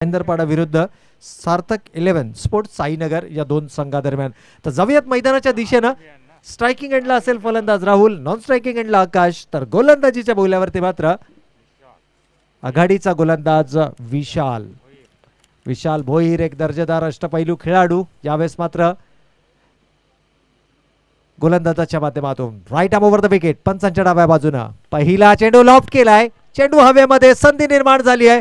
इंदरपाडा विरुद्ध सार्थक 11 स्पोर्ट्स साईनगर या दोन संघादरम्यान. तर जाऊयात मैदानाच्या दिशेनं. स्ट्रायकिंग एंडला असेल फलंदाज राहुल, नॉन स्ट्रायकिंग एंडला आकाश, तर गोलंदाजीच्या बोल्यावरती मात्र आघाडीचा गोलंदाज विशाल विशाल भोईर, एक दर्जेदार अष्टपैलू खेळाडू. यावेळेस मात्र गोलंदाजाच्या माध्यमातून right arm over the wicket, पंचांच्या डाव्या बाजूनं पहिला चेंडू लॉफ्ट केलाय. चेंडू हवेमध्ये, संधी निर्माण झाली आहे.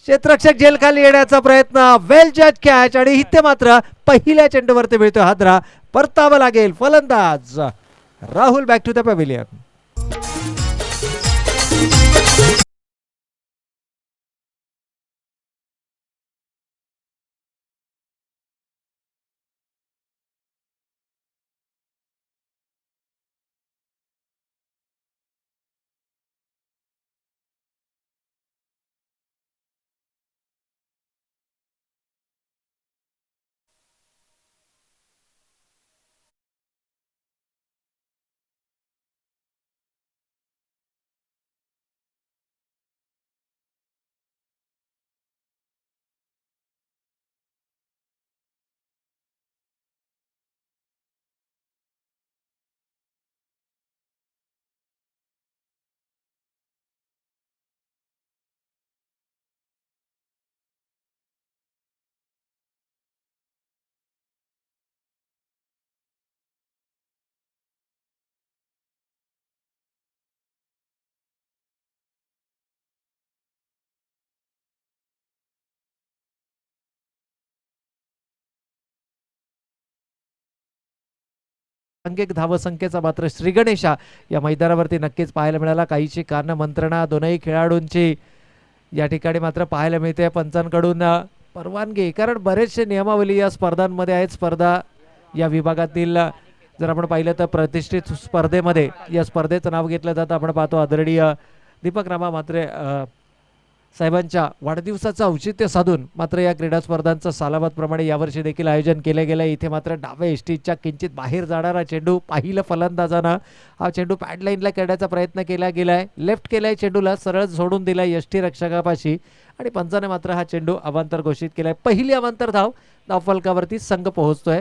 क्षेत्ररक्षक जेल खाली येण्याचा प्रयत्न, वेल जज कॅच आणि इथे मात्र पहिल्या चेंडूवरती मिळतोय हादरा. परतावं लागेल फलंदाज Rahul. Back to the pavilion. अंकित धावसंख्येचा मात्र श्री गणेशा या मैदानावरती नक्कीच पाहायला मिळाला. काहीची कारण मंत्रणा दोनही खेळाडूंची या ठिकाणी मात्र पाहायला मिळते. पंचांकडून परवानगी, कारण बरेचसे नियमावली या स्पर्धांमध्ये आहेत. स्पर्धा या विभागातील जर आपण पाहिलं तर प्रतिष्ठित स्पर्धेमध्ये या स्पर्धेचं नाव घेतलं जातं. आपण पाहतो आदरणीय दीपक रामा मात्रे साहेबांच्या वाढदिवसाचं औचित्य साधून मात्र या क्रीडा स्पर्धांचं सालाबादप्रमाणे यावर्षी देखील आयोजन केले गेलं. इथे मात्र डाव्या एसटीच्या किंचित बाहेर जाणारा चेंडू पाहिलं फलंदाजानं. हा चेंडू पॅडलाईनला करण्याचा प्रयत्न केला गेलाय. लेफ्ट केलाय, चेंडूला सरळ सोडून दिलाय एसटी रक्षकापाशी आणि पंचाने मात्र हा चेंडू अवांतर घोषित केलाय. पहिली अवांतर धावफलकावरती संघ पोहोचतोय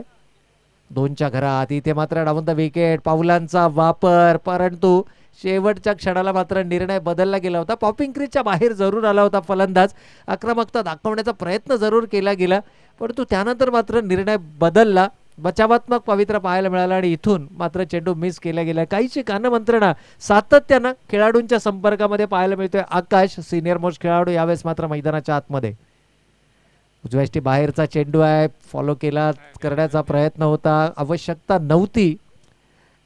2च्या घरात. इथे मात्र डाऊन द विकेट, पावलांचा वापर, परंतु शेवटच्या क्षणाला मात्र निर्णय बदलला गेला होता. पॉपिंग क्रीजच्या बाहेर जरूर आला होता फलंदाज. आक्रमकता दाखवण्याचा प्रयत्न जरूर केला गेला, परंतु त्यानंतर मात्र निर्णय बदलला. बचावात्मक पवित्रा पाहायला मिळाला आणि इथून मात्र चेंडू मिस केला गेला. काहीची कानमंत्रणा सातत्यानं खेळाडूंच्या संपर्कामध्ये पाहायला मिळतोय. आकाश सिनियर मोस्ट खेळाडू यावेळेस मात्र मैदानाच्या आतमध्ये. उजव्याष्टी बाहेरचा चेंडू आहे, फॉलो केला करण्याचा प्रयत्न होता, आवश्यकता नव्हती.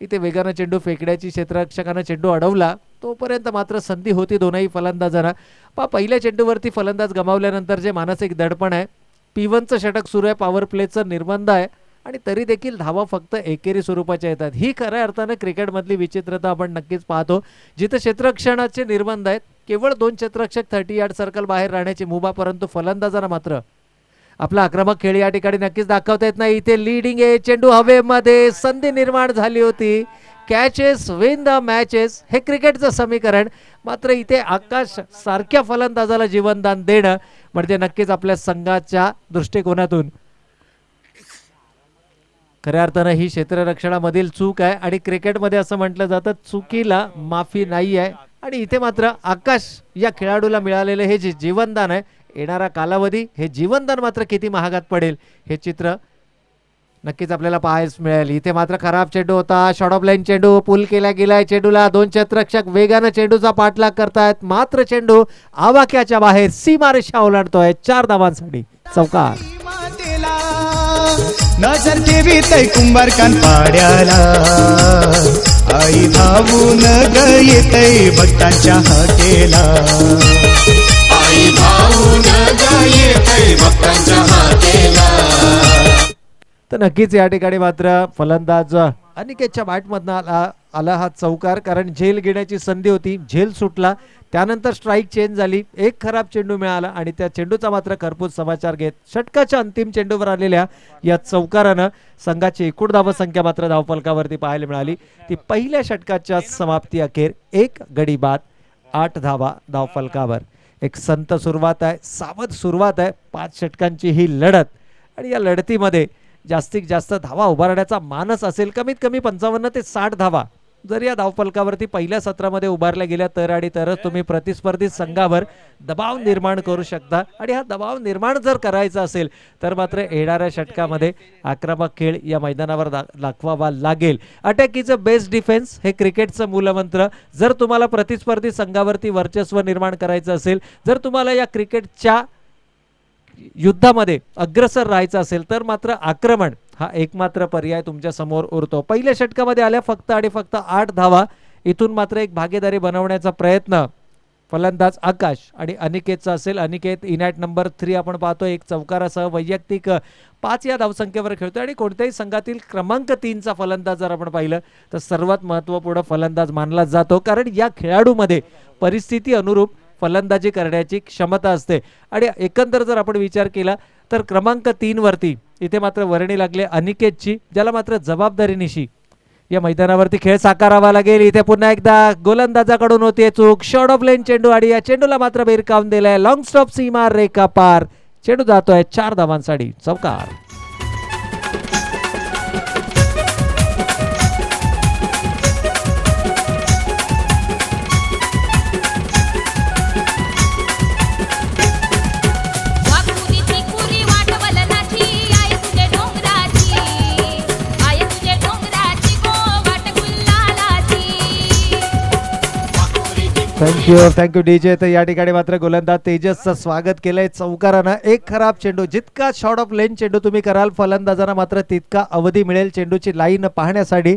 इथे वेगानं चेंडू फेकण्याची क्षेत्ररक्षकानं चेंडू अडवला, तोपर्यंत मात्र संधी होती दोनही फलंदाजांना. पहिल्या चेंडूवरती फलंदाज गमावल्यानंतर जे मानसिक दडपण आहे, P1चं षटक सुरू आहे, पॉवर प्लेचं निर्बंध आहे आणि तरी देखील धावा फक्त एकेरी स्वरूपाच्या येतात. ही खऱ्या अर्थानं क्रिकेटमधली विचित्रता आपण नक्कीच पाहतो. जिथे क्षेत्ररक्षणाचे निर्बंध आहेत, केवळ 2 क्षेत्ररक्षक 30 यार्ड सर्कल बाहेर राहण्याची मुभा, परंतु फलंदाजांना मात्र आपला आक्रमक खेळ या ठिकाणी नक्कीच दाखवता येत नाही. इथे लीडिंग आहे, चेंडू हवेमध्ये, संधी निर्माण झाली होती. कॅचेस विन द मॅचेस हे क्रिकेटचं समीकरण. मात्र इथे आकाश सारख्या फलंदाजाला जीवनदान देणं म्हणजे नक्कीच आपल्या संघाच्या दृष्टिकोनातून खऱ्या अर्थानं ही क्षेत्ररक्षणामधील चूक आहे आणि क्रिकेटमध्ये असं म्हटलं जातं चुकीला माफी नाही आहे. आणि इथे मात्र आकाश या खेळाडूला मिळालेलं हे जे जीवनदान आहे, येणारा कालावधी हे जीवनदान मात्र किती महागात पडेल हे चित्र नक्कीच आपल्याला पाहायला मिळेल. इथे मात्र खराब चेंडू होता, शॉर्ट ऑफ लाईन चेंडू पुल केला गेलाय. चेंडूला 2 क्षेत्ररक्षक वेगानं चेंडूचा पाठलाग करतायत, मात्र चेंडू आवाक्याच्या बाहेर सीमारेषा ओलांडतोय. 4 धावांसाठी चौकार. नजर ठेवीत कुंभारकान पाड्याला, आई धावून ग येतय भक्तांच्या हाकेला, आई धावून ग येतय भक्तांच्या हाकेला. तर नक्कीच या ठिकाणी मात्र फलंदाज अनिकेतच्या बॅटमधनं आला हा चौकार, कारण झेल घेण्याची संधी होती, झेल सुटला. त्यानंतर स्ट्राईक चेंज झाली, एक खराब चेंडू मिळाला आणि त्या चेंडूचा मात्र खरपूस समाचार घेत षटकाच्या अंतिम चेंडूवर आलेल्या या चौकारानं संघाची एकूण धावसंख्या मात्र धावफलकावरती पाहायला मिळाली. ती पहिल्या षटकाच्या समाप्ती अखेर 1 गडी बाद 8 धावा धावफलकावर. एक संत सुरुवात आहे, सावध सुरुवात आहे. 5 षटकांची ही लढत आणि या लढतीमध्ये जास्तीत जास्त धावा उभारण्याचा मानस असेल. कमीत कमी 55 ते 60 धावा जर या धावफलकावरती पहिल्या सत्रामध्ये उभारल्या गेल्या तर आणि तरच तुम्ही प्रतिस्पर्धी संघावर दबाव निर्माण करू शकता. आणि हा दबाव निर्माण जर करायचा असेल तर मात्र येणाऱ्या षटकामध्ये आक्रमक खेळ या मैदानावर दाखवावा लागेल. Attack is a best defence हे क्रिकेटचं मूलमंत्र. जर तुम्हाला प्रतिस्पर्धी संघावरती वर्चस्व निर्माण करायचं असेल, जर तुम्हाला या क्रिकेटच्या युद्धामध्ये अग्रसर राहायचं असेल तर मात्र आक्रमण हा एकमात्र पर्याय तुमच्या समोर उरतो. पहिल्या षटकामध्ये आल्या फक्त आणि फक्त 8 धावा. इथून मात्र एक भागीदारी बनवण्याचा प्रयत्न फलंदाज आकाश आणि अनिकेतचा असेल. अनिकेत इन ॲट नंबर 3 आपण पाहतो एक चौकारासह वैयक्तिक 5 या धावसंख्येवर खेळतोय आणि कोणत्याही संघातील क्रमांक 3चा फलंदाज जर आपण पाहिलं तर सर्वात महत्त्वपूर्ण फलंदाज मानला जातो, कारण या खेळाडूमध्ये परिस्थिती अनुरूप फलंदाजी करण्याची क्षमता असते. आणि एकंदर जर आपण विचार केला तर क्रमांक 3 वरती इथे मात्र वर्णी लागले अनिकेतची, ज्याला मात्र जबाबदारीनिशी या मैदानावरती खेळ साकारावा लागेल. इथे पुन्हा एकदा गोलंदाजाकडून होते चूक. शॉर्ट ऑफ लेन चेंडू आणि या चेंडूला मात्र भिरकावून दिलाय. लॉंग स्टॉप सीमा रेखा पार. चेंडू जातोय 4 धावांसाठी चौकार. Thank you DJ. तर या ठिकाणी मात्र गोलंदाज तेजसचं स्वागत केलंय चौकारानं. एक खराब चेंडू. जितका शॉर्ट ऑफ लेन चेंडू तुम्ही कराल फलंदाजांना मात्र तितका अवधी मिळेल चेंडूची लाईन पाहण्यासाठी.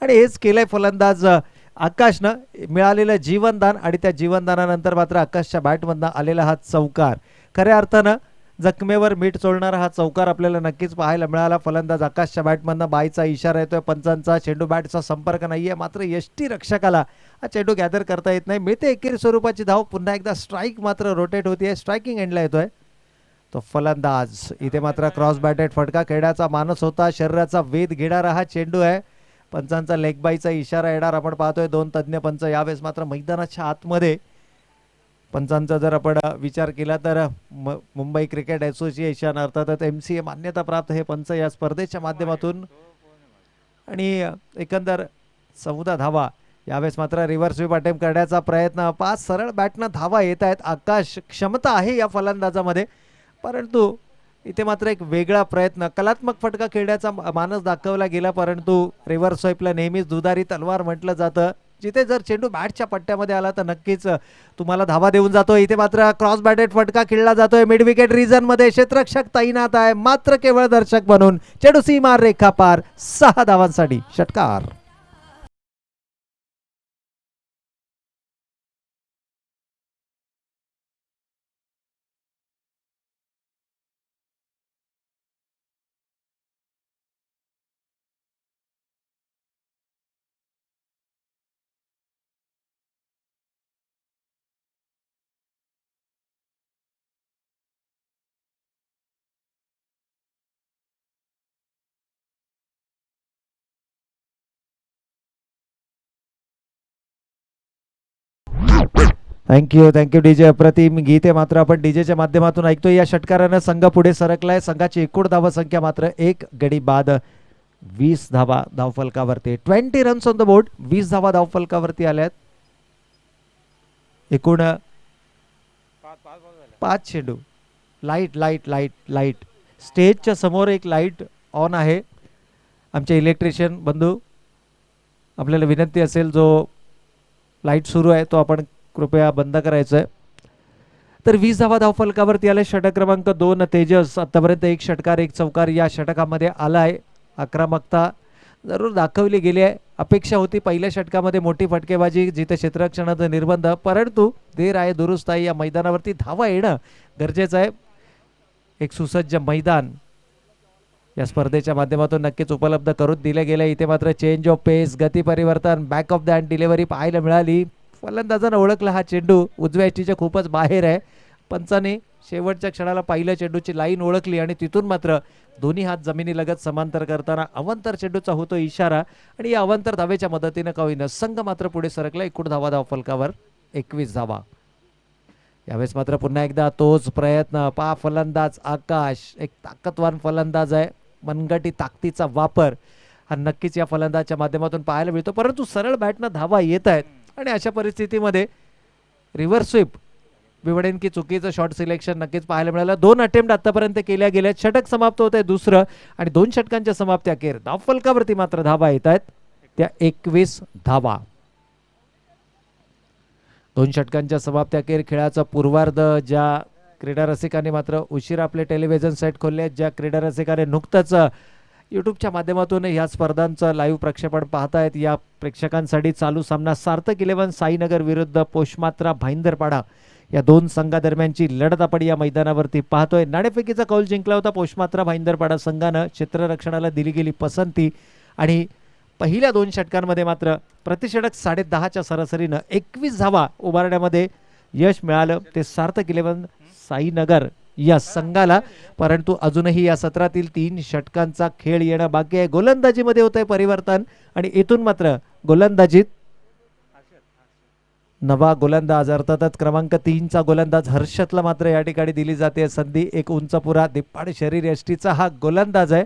आणि हेच केलंय फलंदाज आकाशनं. मिळालेलं जीवनदान आणि त्या जीवनदानानंतर मात्र आकाशच्या बॅटमधनं आलेला हा चौकार. खऱ्या अर्थानं जखमेवर मीठ चोळणारा हा चौकार आपल्याला नक्कीच पाहायला मिळाला. फलंदाज आकाशच्या बॅटमधनं बाईचा इशारा येतोय पंचांचा. चेंडू बॅटचा संपर्क नाहीये, मात्र यष्टी रक्षकाला हा चेंडू गॅदर करता येत नाही. मिळते एकेरी स्वरूपाची धाव. पुन्हा एकदा स्ट्राईक मात्र रोटेट होतीये. स्ट्रायकिंग एंडला येतोय तो फलंदाज. इथे मात्र क्रॉस बॅटेड फटका खेळण्याचा मानस होता. शरीराचा वेध घेणारा हा चेंडू आहे. पंचांचा लेग बाईचा इशारा येणार आपण पाहतोय. 2 तज्ज्ञ पंच यावेळेस मात्र मैदानाच्या आतमध्ये. पंचांचा जर आपण विचार केला तर मुंबई क्रिकेट असोसिएशन अर्थातच MCA मान्यता प्राप्त हे पंच या स्पर्धेच्या माध्यमातून. आणि एकंदर 14 धावा. यावेळेस मात्र रिव्हर्स स्वीप अटेम्प्ट करण्याचा प्रयत्न. 5 सरळ बॅटनं धावा येत आहेत. आकाश क्षमता आहे या फलंदाजामध्ये, परंतु इथे मात्र एक वेगळा प्रयत्न. कलात्मक फटका खेळण्याचा मानस दाखवला गेला, परंतु रिव्हर्स स्वीपला नेहमीच दुधारी तलवार म्हटलं जातं. जिथे जर चेंडू बॅटच्या पट्ट्यामध्ये आला तर नक्कीच तुम्हाला धावा देऊन जातो. इथे मात्र क्रॉस बॅटेड फटका खेळला जातोय. मिड विकेट रिजन मध्ये क्षेत्ररक्षक तैनात आहे, मात्र केवळ दर्शक बनून. चेंडू सीमा रेखा पार. 6 धावांसाठी षटकार. Thank you DJ. अप्रतिम गीते मात्र आपण डीजेच्या माध्यमातून ऐकतोय. या षटकारानं संघ पुढे सरकलाय. संघाची एकूण धावा संख्या मात्र 1 गडी बाद. 20 धावा धावफलकावरती. 20 रन्स ऑन द बोर्ड. 20 धावा धावफलकावरती आल्यात. एकूण 5 चेंडू. Light light light light. स्टेजच्या समोर एक लाईट ऑन आहे. आमचे इलेक्ट्रिशियन बंधू, आपल्याला विनंती असेल जो लाईट सुरू आहे तो आपण कृपया बंद करायचं आहे. तर 20 धावा धावफलकावरती आले. षटक क्रमांक 2 तेजस. आतापर्यंत 1 षटकार 1 चौकार या षटकामध्ये आला आहे. आक्रमकता जरूर दाखवली गेली आहे. अपेक्षा होती पहिल्या षटकामध्ये मोठी फटकेबाजी, जिथे क्षेत्ररक्षणाचा निर्बंध, परंतु देर आहे दुरुस्त आहे. या मैदानावरती धावा येणं गरजेचं आहे. एक सुसज्ज मैदान या स्पर्धेच्या माध्यमातून नक्कीच उपलब्ध करून दिले गेले. इथे मात्र चेंज ऑफ पेस, गती परिवर्तन, back of the hand delivery पाहायला मिळाली. फलंदाजानं ओळखला हा चेंडू उजव्या इष्टीच्या खूपच बाहेर आहे. पंचाने शेवटच्या क्षणाला पाहिलं, चेंडूची लाईन ओळखली आणि तिथून मात्र दोन्ही हात जमिनीलगत समांतर करताना अवंतर चेंडूचा होतो इशारा. आणि या अवंतर धावेच्या मदतीनं का होईना संघ मात्र पुढे सरकला. एकूण धावा धावफलकावर 21 धावा. यावेळेस मात्र पुन्हा एकदा तोच प्रयत्न. फलंदाज आकाश एक ताकदवान फलंदाज आहे, मनगटी ताकदीचा वापर हा नक्कीच या फलंदाजच्या माध्यमातून पाहायला मिळतो. परंतु सरळ बॅटनं धावा येत आहेत आणि अशा परिस्थितीमध्ये रिव्हर्स स्वीप बिवडेन की चुकीचं शॉट सिलेक्शन नक्कीच पाहायला मिळालं. 2 अटेम्प्ट आतापर्यंत केल्या गेल्या. षटक समाप्त होत आहे दुसरं आणि 2 षटकांच्या समाप्ती अखेर धाव फलकावरती मात्र धावा येत आहेत त्या 21 धावा. 2 षटकांच्या समाप्ती अखेर खेळाचा पूर्वार्ध. ज्या क्रीडा रसिकांनी मात्र उशीर आपले टेलिव्हिजन सेट खोलले आहेत, ज्या क्रीडा रसिकाने नुकतंच यूट्यूबच्या माध्यमातून या स्पर्धांचं लाईव्ह प्रक्षेपण पाहतायत, या प्रेक्षकांसाठी चालू सामना सार्थक 11 साईनगर विरुद्ध पोषमात्रा भाईंदरपाडा या 2 संघादरम्यानची लढत आपण या मैदानावरती पाहतोय. नाणेफेकीचा कौल जिंकला होता पोषमात्रा भाईंदरपाडा संघानं. क्षेत्ररक्षणाला दिली गेली पसंती आणि पहिल्या 2 षटकांमध्ये मात्र प्रतिषटक 10.5च्या सरासरीनं 21 धावा उभारण्यामध्ये यश मिळालं ते सार्थक 11 साईनगर या संघाला. परंतु अजूनही या सत्रातील 3 षटकांचा खेळ येणं बाकी आहे. गोलंदाजीमध्ये होत आहे परिवर्तन आणि इथून मात्र गोलंदाजीत नवा गोलंदाज अर्थातच क्रमांक 3चा गोलंदाज हर्षदला मात्र या ठिकाणी दिली जाते संधी. एक उंचपुरा दिप्पाड शरीर यष्टीचा हा गोलंदाज आहे.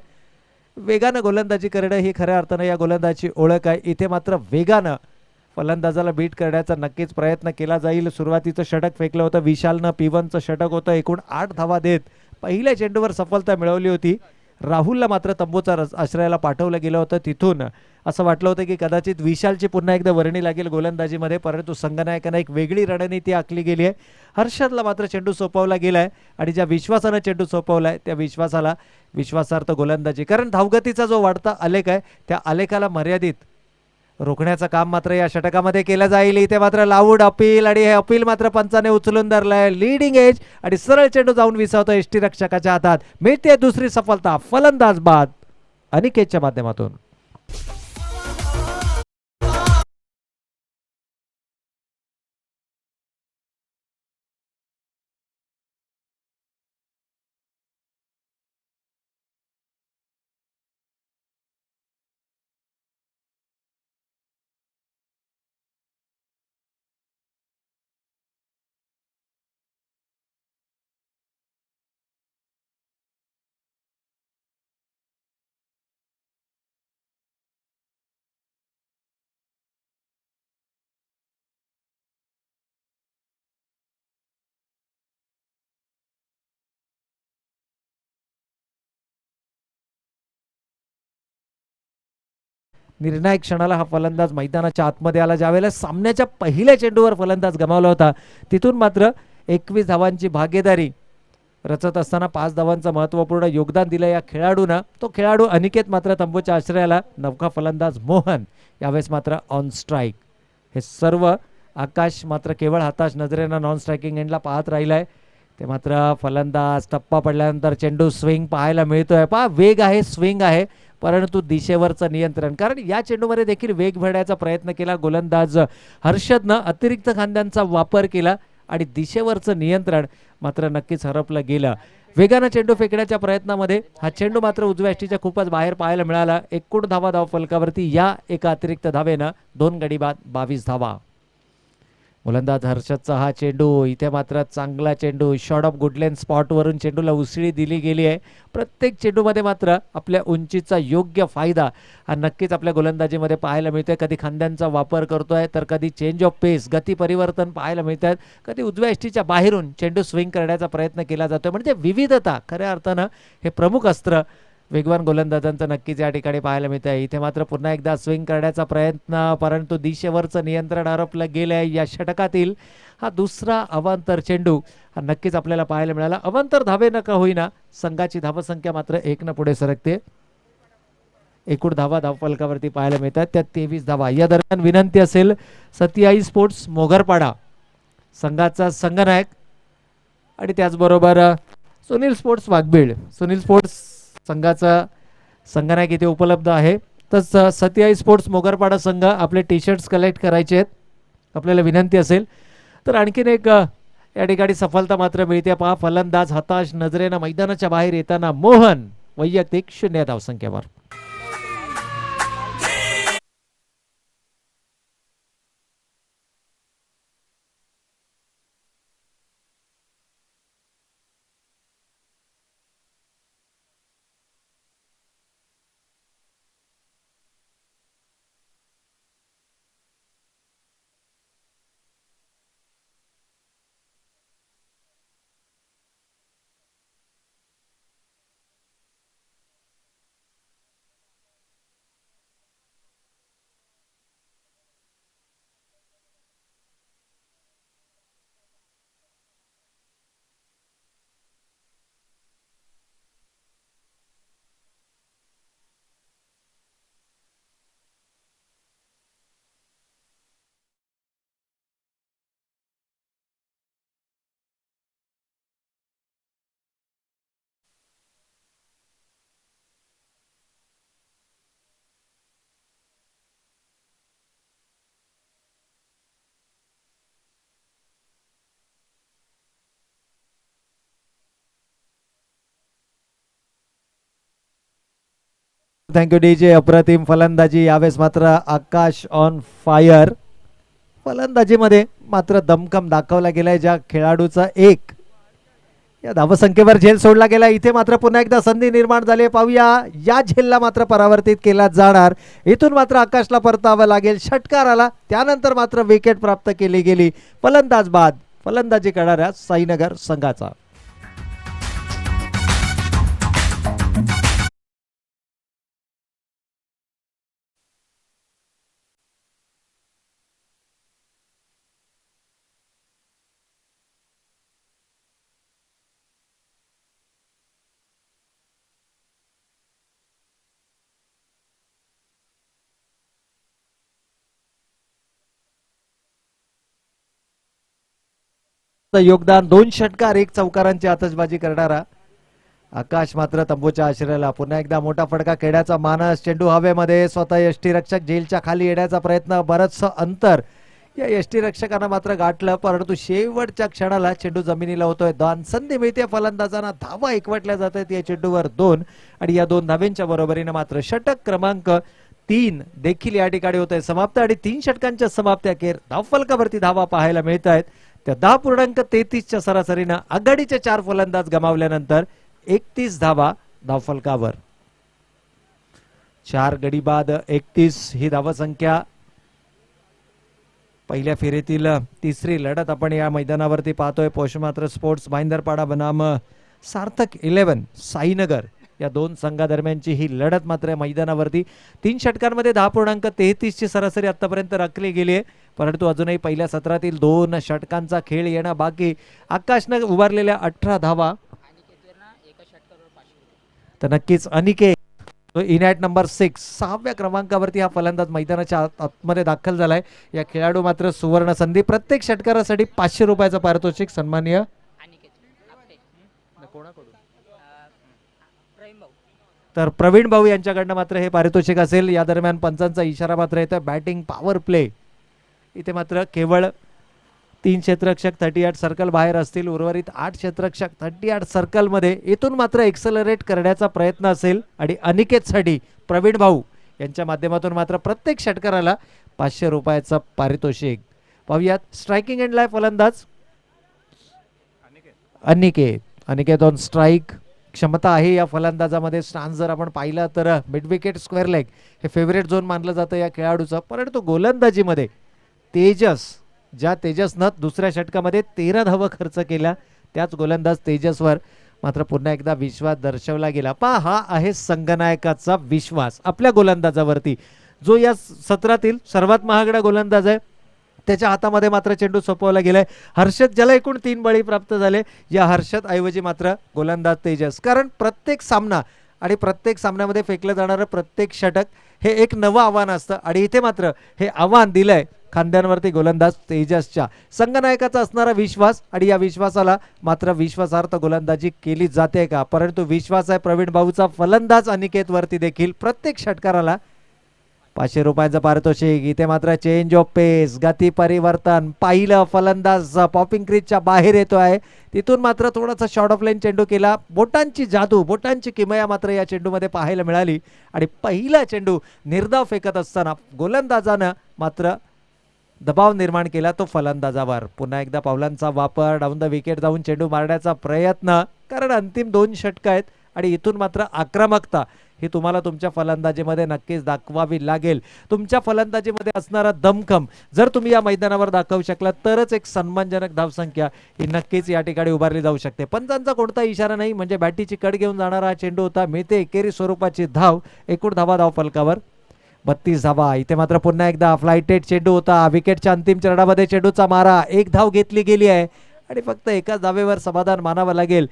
वेगानं गोलंदाजी करणं ही खऱ्या अर्थानं या गोलंदाजीची ओळख आहे. इथे मात्र वेगानं फलंदाजाला बीट करण्याचा नक्कीच प्रयत्न केला जाईल. सुरुवातीचं षटक फेकलं होतं विशालनं, P1चं षटक होतं. एकूण 8 धावा देत पहिल्या चेंडूवर सफलता मिळवली होती. राहुलला मात्र तंबूचा आश्रयाला पाठवलं गेलं होतं. तिथून असं वाटलं होतं की कदाचित विशालची पुन्हा एकदा वर्णी लागेल गोलंदाजीमध्ये, परंतु संघनायकांना एक वेगळी रणनीती आखली गेली आहे. हर्षदला मात्र चेंडू सोपवला गेलाय आणि ज्या विश्वासानं चेंडू सोपवलाय त्या विश्वासाला विश्वासार्थ गोलंदाजी, कारण धावगतीचा जो वाढता आलेख आहे त्या आलेखाला मर्यादित रोखण्याचं काम मात्र या षटकामध्ये केलं जाईल. इथे मात्र लाऊड अपील आणि हे अपील मात्र पंचाने उचलून धरलंय. लीडिंग एज आणि सरळ चेंडू जाऊन विसावतो यष्टीरक्षकाच्या हातात. मिळते दुसरी सफलता फलंदाज बाद अनिकेतच्या माध्यमातून. निर्णायक क्षणाला हा फलंदाज मैदानाच्या आतमध्ये आला. ज्यावेळेला सामन्याच्या पहिल्या चेंडूवर फलंदाज गमावला होता तिथून मात्र 21 धावांची भागीदारी रचत असताना 5 धावांचं महत्त्वपूर्ण योगदान दिलं या खेळाडूनं. तो खेळाडू अनिकेत मात्र तंबूच्या आश्रयाला. नवखा फलंदाज मोहन यावेळेस मात्र ऑन स्ट्राईक. हे सर्व आकाश मात्र केवळ हाताश नजरेनं नॉन स्ट्रायकिंग एंडला पाहत राहिलाय. ते मात्र फलंदाज टप्पा पडल्यानंतर चेंडू स्विंग पाहायला मिळतोय. वेग आहे, स्विंग आहे, परंतु दिशेवरचं नियंत्रण, कारण या चेंडूमध्ये देखील वेग भरण्याचा प्रयत्न केला गोलंदाज हर्षदनं. अतिरिक्त खांद्यांचा वापर केला आणि दिशेवरचं नियंत्रण मात्र नक्कीच हरपलं गेलं. वेगानं चेंडू फेकण्याच्या प्रयत्नामध्ये हा चेंडू मात्र उजव्या यष्टीच्या खूपच बाहेर पाहायला मिळाला. एकूण धावा धाव फलकावरती या एका अतिरिक्त धावेनं 2 गडी बाद 22 धावा. गोलंदाज हर्षदचा हा चेंडू. इथे मात्र चांगला चेंडू शॉर्ट ऑफ गुडलेन स्पॉटवरून चेंडूला उसळी दिली गेली आहे. प्रत्येक चेंडूमध्ये मात्र आपल्या उंचीचा योग्य फायदा हा नक्कीच आपल्या गोलंदाजीमध्ये पाहायला मिळतोय. कधी खांद्यांचा वापर करतोय तर कधी चेंज ऑफ पेस गती परिवर्तन पाहायला मिळत आहेत. कधी उजव्या यष्टीच्या बाहेरून चेंडू स्विंग करण्याचा प्रयत्न केला जातोय. म्हणजे विविधता खऱ्या अर्थानं हे प्रमुख अस्त्र वेगवान गोलंदाजांचं नक्कीच या ठिकाणी पाहायला मिळत आहे. इथे मात्र पुन्हा एकदा स्विंग करण्याचा प्रयत्न, परंतु दिशेवरचं नियंत्रण हरपलं गेलं आहे. या षटकातील हा दुसरा अवांतर चेंडू हा नक्कीच आपल्याला पाहायला मिळाला. अवांतर धावे नका होईना संघाची धावसंख्या मात्र 1 पुढे सरकते. एकूण धावा धावफलकावरती पाहायला मिळतात त्या 23 धावा. या दरम्यान विनंती असेल सतियाई स्पोर्ट्स मोगरपाडा संघाचा संघनायक आणि त्याचबरोबर सुनील स्पोर्ट्स वाघबीळ, सुनील स्पोर्ट्स संघाचा संघनायक इथे उपलब्ध आहे. तर सतियाई स्पोर्ट्स मोगरपाडा संघ आपले टी शर्ट्स कलेक्ट करायचे आहेत आपल्याला विनंती असेल तर. आणखीन एक या ठिकाणी सफलता मात्र मिळते. फलंदाज हताश नजरेनं मैदानाच्या बाहेर येताना मोहन वैयक्तिक 0 धावसंख्येवर. Thank you DJ. अप्रतिम फलंदाजी यावेळेस मात्र आकाश ऑन फायर. फलंदाजीमध्ये मात्र दमखम दाखवला गेलाय ज्या खेळाडूचा एक या धावसंख्येवर झेल सोडला गेला. इथे मात्र पुन्हा एकदा संधी निर्माण झाली. पाहूया या झेलला मात्र परावर्तित केला जाणार. इथून मात्र आकाशला परतावं लागेल. षटकार आला त्यानंतर मात्र विकेट प्राप्त केली गेली फलंदाज बाद फलंदाजी करणाऱ्या साईनगर संघाचा. योगदान 2 षटकार 1 चौकारांची आतषबाजी करणारा आकाश मात्र तंबूच्या आश्रयाला. पुन्हा एकदा मोठा फटका खेळण्याचा मानस. चेंडू हवेमध्ये स्वतः यष्टीरक्षक झेलच्या खाली येण्याचा प्रयत्न. बरचसं अंतर या यष्टीरक्षकांना मात्र गाठलं परंतु शेवटच्या क्षणाला चेंडू जमिनीला होतोय. दान संधी मिळते फलंदाजांना. धावा एकवटल्या जात आहेत या चेंडूवर 2 आणि या 2 धाव्यांच्या बरोबरीने मात्र षटक क्रमांक 3 देखील या ठिकाणी होत आहे समाप्त. आणि 3 षटकांच्या समाप्ती अखेर धावफलकावरती धावा पाहायला मिळत आहेत. त्या 10.33च्या सरासरीनं आघाडीचे 4 फलंदाज गमावल्यानंतर 31 धावा धावफलकावर. 4 गडी बाद 31 ही धावसंख्या. पहिल्या फेरीतील तिसरी लढत आपण या मैदानावरती पाहतोय. पोषमात्र स्पोर्ट्स भाईंदरपाडा बनाम सार्थक 11 साईनगर या 2 संघादरम्यानची ही लढत मात्र मैदानावरती 3 षटकांमध्ये 10.33ची सरासरी आतापर्यंत राखली गेली आहे. परंतु अजूनही पहिल्या सत्रातील 2 षटकांचा खेळ येणं बाकी. आकाशनं उभारलेल्या 18 धावा तर नक्कीच अनिकेत इन ॲट नंबर 6 6व्या क्रमांकावरती हा फलंदाज मैदानाच्या आतमध्ये दाखल झालाय. या खेळाडू मात्र सुवर्ण संधी. प्रत्येक षटकारासाठी 500 रुपयाचं पारितोषिक सन्माननीय तर प्रवीण भाऊ यांच्याकडनं मात्र हे पारितोषिक असेल. या दरम्यान पंचांचा इशारा मात्र येतोय बॅटिंग पॉवर प्ले. इथे मात्र केवळ 3 क्षेत्ररक्षक 38 सर्कल बाहेर असतील. उर्वरित 8 क्षेत्ररक्षक 38 सर्कल मध्ये. इथून मात्र एक्सलरेट करण्याचा प्रयत्न असेल आणि अनिकेतसाठी प्रवीण भाऊ यांच्या माध्यमातून मात्र प्रत्येक षटकाराला 500 रुपयाचं पारितोषिक. पाहूयात स्ट्रायकिंग एंडला फलंदाज अनिकेत ऑन स्ट्राईक. क्षमता आहे या फलंदाजामध्ये. स्टान्स जर आपण पाहिलं तर मिड विकेट स्क्वेअर लेग हे फेवरेट झोन मानलं जातं या खेळाडूचं. परंतु गोलंदाजीमध्ये ज्या तेजसनं दुसऱ्या षटकामध्ये 13 धावा खर्च केल्या त्याच गोलंदाज तेजसवर मात्र पुन्हा एकदा विश्वास दर्शवला गेला. हा आहे संघनायकाचा विश्वास आपल्या गोलंदाजावरती. जो या सत्रातील सर्वात महागडा गोलंदाज आहे त्याच्या हातामध्ये मात्र चेंडू सोपवला गेलाय. हर्षद ज्याला एकूण 3 बळी प्राप्त झाले. या हर्षद ऐवजी मात्र गोलंदाज तेजस. कारण प्रत्येक सामना आणि प्रत्येक सामन्यामध्ये फेकलं जाणारं प्रत्येक षटक हे एक नवं आव्हान असतं आणि इथे मात्र हे आव्हान दिलंय खांद्यांवरती गोलंदाज तेजसच्या. संघनायकाचा असणारा विश्वास आणि या विश्वासाला मात्र विश्वासार्थ गोलंदाजी केली जाते का. परंतु विश्वास आहे प्रवीण भाऊचा. फलंदाज अनिकेत वरती देखील प्रत्येक षटकाराला 500 रुपयाचं पारितोषिक. इथे मात्र चेंज ऑफ पेस गती परिवर्तन. पाहिलं फलंदाज पॉपिंग क्रीजच्या बाहेर येतो आहे. तिथून मात्र थोडासा शॉर्ट ऑफ लाईन चेंडू केला. बोटांची जादू बोटांची किमया मात्र या चेंडूमध्ये पाहायला मिळाली आणि पहिला चेंडू निर्धाव फेकत असताना गोलंदाजानं मात्र दबाव निर्माण केला तो फलंदाजावर. पुन्हा एकदा पावलांचा वापर. डाऊन द विकेट जाऊन चेंडू मारण्याचा प्रयत्न. कारण अंतिम 2 षटक आहेत आणि इथून मात्र आक्रमकता ही तुम्हाला तुमच्या फलंदाजीमध्ये नक्कीच दाखवावी लागेल. तुमच्या फलंदाजीमध्ये असणारा दमखम जर तुम्ही या मैदानावर दाखवू शकला तरच एक सन्मानजनक धावसंख्या ही नक्कीच या ठिकाणी उभारली जाऊ शकते. पंचांचा कोणता इशारा नाही म्हणजे बॅटीची कड घेऊन जाणारा हा चेंडू होता. मिळते एकेरी स्वरूपाची धाव. एकूण धावा धावफलकावर 32 धावा. इथे मात्र पुन्हा एकदा फ्लायटेड चेंडू होता. विकेटच्या अंतिम चरणामध्ये चेंडूचा मारा. 1 धाव घेतली गेली आहे आणि फक्त एकाच धावेवर समाधान मानावं लागेल.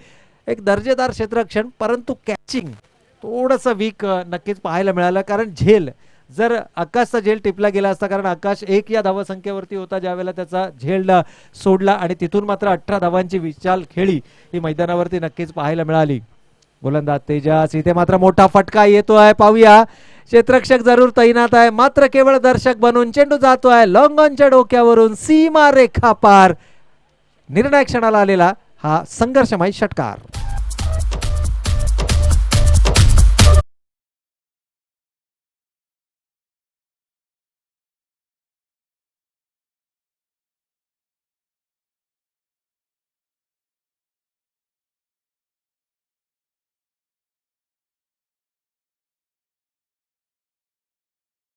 एक दर्जेदार क्षेत्ररक्षण परंतु कॅचिंग थोडंसं वीक नक्कीच पाहायला मिळालं. कारण झेल जर आकाशचा झेल टिपला गेला असता. कारण आकाश 1 या धावसंख्येवरती होता ज्यावेळेला त्याचा झेल सोडला आणि तिथून मात्र 18 धावांची विशाल खेळी ही मैदानावरती नक्कीच पाहायला मिळाली. गोलंदाज तेजस. इथे मात्र मोठा फटका येतोय. पाहूया क्षेत्ररक्षक जरूर तैनात आहे मात्र केवळ दर्शक बनून चेंडू जातोय लॉंग ऑनच्या डोक्यावरून सीमा रेखा पार. निर्णायक क्षणाला आलेला हा संघर्षमय षटकार.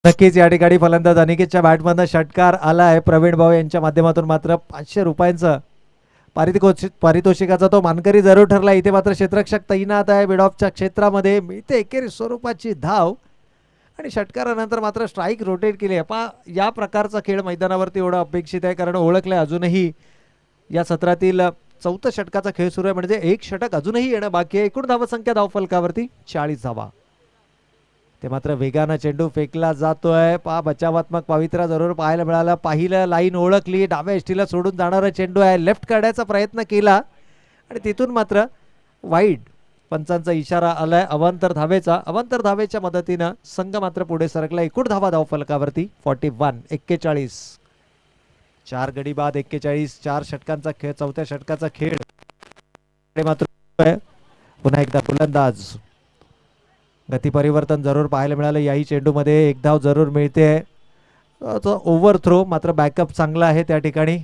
नक्कीच या ठिकाणी फलंदाज अनिकेतच्या बॅटमधनं षटकार आलाय. प्रवीण भाऊ यांच्या माध्यमातून मात्र 500 रुपयांचं पारितोषिकाचा तो मानकरी जरूर ठरला. इथे मात्र क्षेत्ररक्षक तैनात आहे मिडऑफच्या क्षेत्रामध्ये. मिळते एकेरी स्वरूपाची धाव आणि षटकारानंतर मात्र स्ट्राईक रोटेट केली आहे. या प्रकारचा खेळ मैदानावरती एवढा अपेक्षित आहे कारण ओळखलं अजूनही या सत्रातील चौथं षटकाचा खेळ सुरू आहे म्हणजे एक षटक अजूनही येणं बाकी आहे. एकूण धावसंख्या धावफलकावरती 40 धावा. ते मात्र वेगानं चेंडू फेकला जातोय. बचावात्मक पवित्रा जरूर पाहायला मिळाला. पाहिलं लाईन ओळखली. डाव्या एष्टीला सोडून जाणारा चेंडू आहे. लेफ्ट काढायचा प्रयत्न केला आणि तिथून मात्र वाईड पंचांचा इशारा आलाय अवांतर धावेचा. अवांतर धावेच्या मदतीनं संघ मात्र पुढे सरकला. एकूण धावा धावफलकावरती 41. 4 गडी बाद 41. 4 षटकांचा खेळ. चौथ्या षटकाचा खेळ मात्र पुन्हा एकदा गोलंदाज. गती परिवर्तन जरूर पाहायला मिळालं याही चेंडूमध्ये. एक धाव जरूर मिळते. ओव्हर थ्रो मात्र बॅकअप चांगला आहे त्या ठिकाणी.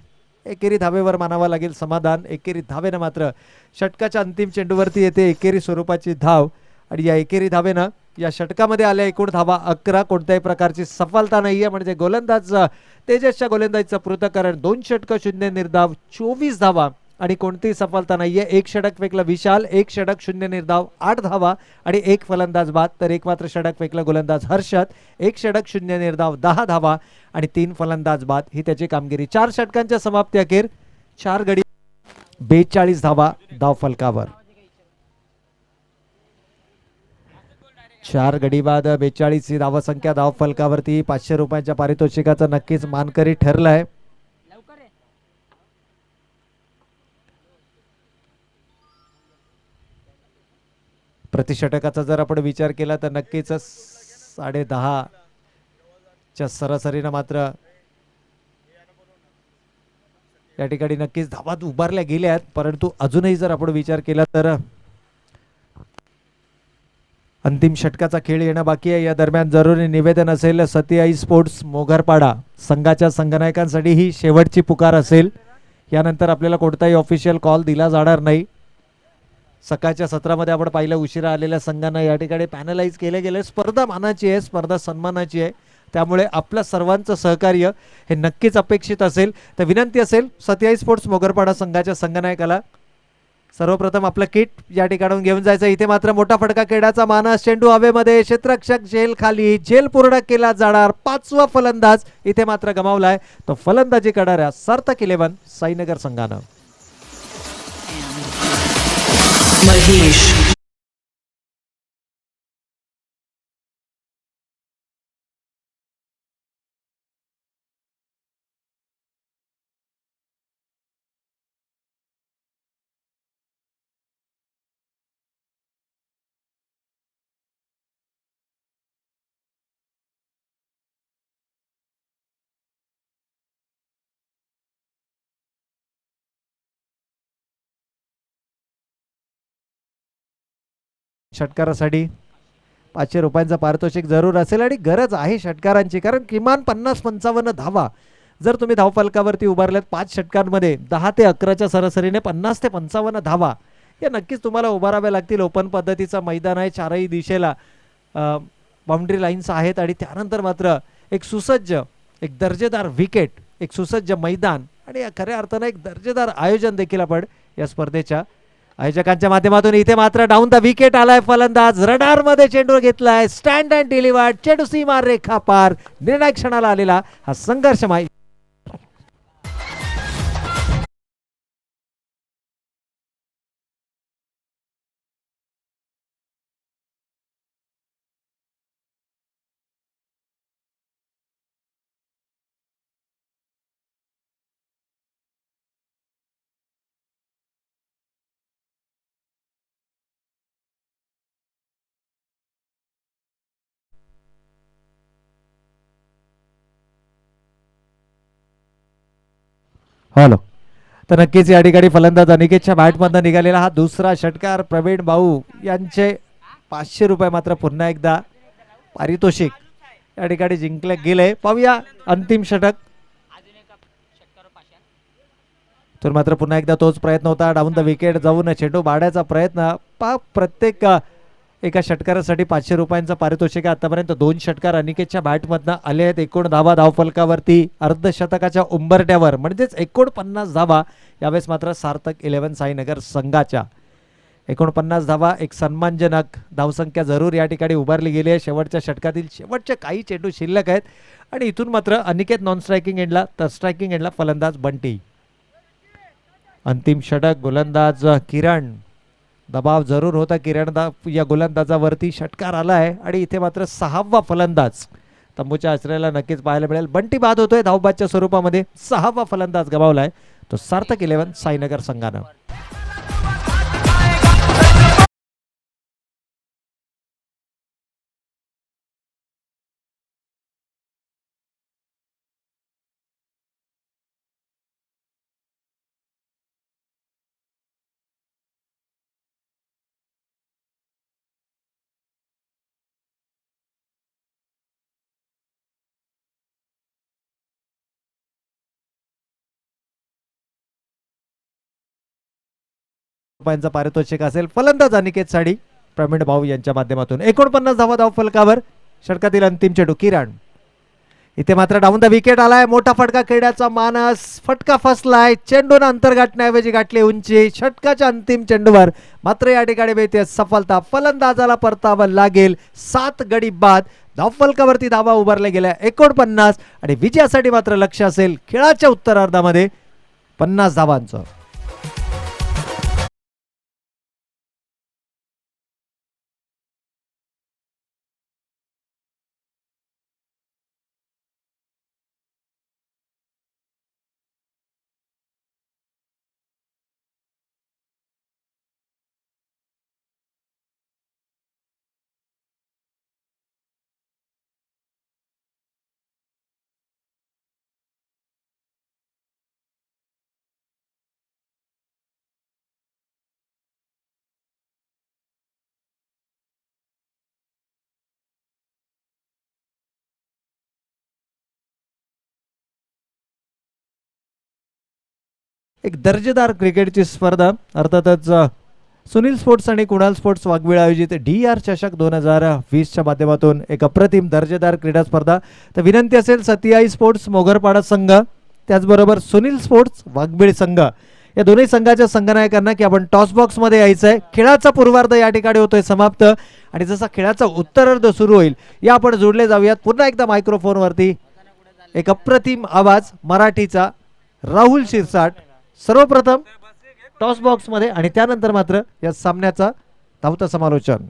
एकेरी धावेवर मानावं लागेल समाधान. एकेरी धावेनं मात्र षटकाच्या अंतिम चेंडूवरती येते एकेरी स्वरूपाची धाव आणि या एकेरी धावेनं या षटकामध्ये आल्या एकूण धावा 11. कोणत्याही प्रकारची सफलता नाही आहे म्हणजे गोलंदाज तेजसच्या गोलंदाजीचं पृथक्करण 2 षटकं 0 निर्धाव 24 धावा आणि कोणतीही सफलता नाहीये. एक षटक फेकलं विशाल. एक षटक 0 निर्धाव 8 धावा आणि एक फलंदाज बाद. तर एक मात्र षटक फेकलं गोलंदाज हर्षद. एक षटक 0 निर्धाव 10 धावा आणि 3 फलंदाज बाद ही त्याची कामगिरी. 4 षटकांच्या समाप्ती अखेर 4 गडी 42 धावा धावफलकावर. 4 गडी बाद 42 ही धावसंख्या धावफलकावरती. 500 रुपयांच्या पारितोषिकाचं नक्कीच मानकरी ठरलंय. प्रतिषटकाचा जर आपण विचार केला तर नक्कीच 10.5च्या सरासरीनं मात्र या ठिकाणी नक्कीच धावा उभारल्या गेल्या आहेत. परंतु अजूनही जर आपण विचार केला तर अंतिम षटकाचा खेळ येणं बाकी आहे. या दरम्यान जरुरी निवेदन असेल. सतीआई स्पोर्ट्स मोगरपाडा संघाच्या संघनायकांसाठी ही शेवटची पुकार असेल. यानंतर आपल्याला कोणताही ऑफिशियल कॉल दिला जाणार नाही. सकाळच्या सत्रामध्ये आपण पाहिलं उशिरा आलेल्या संघांना या ठिकाणी पॅनलाइज केले गेले. स्पर्धा मानाची आहे. स्पर्धा सन्मानाची आहे. त्यामुळे आपलं सर्वांचं सहकार्य हे नक्कीच अपेक्षित असेल. तर विनंती असेल सतीआई स्पोर्ट्स मोगरपाडा संघाच्या संघनायकाला सर्वप्रथम आपलं किट या ठिकाणून घेऊन जायचं. इथे मात्र मोठा फटका खेळाचा मानस. चेंडू हवेमध्ये. क्षेत्ररक्षक झेल खाली. झेल पूर्ण केला जाणार. 5वा फलंदाज इथे मात्र गमावलाय. तो फलंदाजी करणाऱ्या सार्थक 11 साईनगर संघानं. महेश षटकारासाठी 500 रुपयांचा पारितोषिक जरूर असेल आणि गरज आहे षटकारांची कारण किमान 50-55 धावा जर तुम्ही धावफलकावरती उभारल्यात 5 षटकांमध्ये 10 ते 11च्या सरासरीने 50 ते 55 धावा या नक्कीच तुम्हाला उभाराव्या लागतील. ओपन पद्धतीचं मैदान आहे. चारही दिशेला बाउंड्री लाईन्स आहेत आणि त्यानंतर मात्र एक सुसज्ज एक दर्जेदार विकेट एक सुसज्ज मैदान आणि खऱ्या अर्थानं एक दर्जेदार आयोजन देखील आपण या स्पर्धेच्या आयोजकांच्या माध्यमातून. इथे मात्र डाऊन द विकेट आलाय. फलंदाज रडार मध्ये चेंडू घेतलाय. Stand and delivered. चेंडू सीमा रेखा पार. निर्णायक क्षणाला आलेला हा संघर्षमय हॅलो. तर नक्कीच या ठिकाणी फलंदाज अनिकेतच्या बॅटमधून निघालेला हा दुसरा षटकार. प्रवीण भाऊ यांचे 500 रुपये मात्र पुन्हा एकदा पारितोषिक या ठिकाणी जिंकले गेले. पाहूया अंतिम षटक. तर मात्र पुन्हा एकदा तोच प्रयत्न होता. डाऊन द विकेट जाऊन चेंडू बाळायचा प्रयत्न. प्रत्येक एका षटकारासाठी 500 रुपयांचं पारितोषिक आहे. आतापर्यंत 2 षटकार अनिकेतच्या बॅटमधनं आले आहेत. एकूण धावा धावफलकावरती अर्धशतकाच्या उंबरट्यावर, म्हणजेच 49 धावा. यावेळेस मात्र सार्थक 11 साईनगर संघाच्या 49 धावा, एक सन्मानजनक धावसंख्या जरूर या ठिकाणी उभारली गेली आहे. शेवटच्या षटकातील शेवटचे काही चेंडू शिल्लक आहेत आणि इथून मात्र अनिकेत नॉन स्ट्रायकिंग एंडला, तर स्ट्रायकिंग एंडला फलंदाज बंटी. अंतिम षटक गोलंदाज किरण. दबाव जरूर होता किरण या गोलंदाजावरती. षटकार आला आहे आणि इथे मात्र 6वा फलंदाज तंबूच्या आश्रयाला नक्कीच पाहायला मिळेल. बंटी बाद होतोय धावबादच्या स्वरूपामध्ये. 6वा फलंदाज गमावलाय तो सार्थक 11 साईनगर संघानं. रुपयांचा पारितोषिक असेल. फलंदाज अनिकेत साडी प्रवीण भाऊ यांच्या माध्यमातून. 49 धावा धाव फलकावर. षटकातील अंतिम चेंडू किरण. इथे मात्र डाऊन द विकेट आलाय. मोठा फटका खेळण्याचा मानस. फटका फसलाय. चेंडून अंतर गाठण्याऐवजी गाठली उंची. षटकाच्या अंतिम चेंडूवर मात्र या ठिकाणी मिळते सफलता. फलंदाजाला परतावं लागेल. 7 गडी बाद. धावफलकावरती धावा उभारल्या गेल्या 49 आणि विजयासाठी मात्र लक्ष असेल खेळाच्या उत्तरार्धामध्ये 50 धावांचं. एक दर्जेदार क्रिकेटची स्पर्धा अर्थातच सुनील स्पोर्ट्स आणि कुणाल स्पोर्ट्स वाघबीळ आयोजित DR चषक 2020च्या माध्यमातून एक अप्रतिम दर्जेदार क्रीडा स्पर्धा. तर विनंती असेल सतियाई स्पोर्ट्स मोगरपाडा संघ, त्याचबरोबर सुनील स्पोर्ट्स वाघबीळ संघ या दोन्ही संघाच्या संघनायकांना की आपण टॉस बॉक्स मध्ये यायचं आहे. खेळाचा पूर्वार्ध या ठिकाणी होतोय समाप्त आणि जसा खेळाचा उत्तरार्ध सुरू होईल या आपण जोडले जाऊयात पुन्हा एकदा मायक्रोफोनवरती. एक अप्रतिम आवाज मराठीचा राहुल शिरसाट सर्वप्रथम टॉस बॉक्स मध्ये आणि त्यानंतर मात्र या सामन्याचा धावतं समालोचन.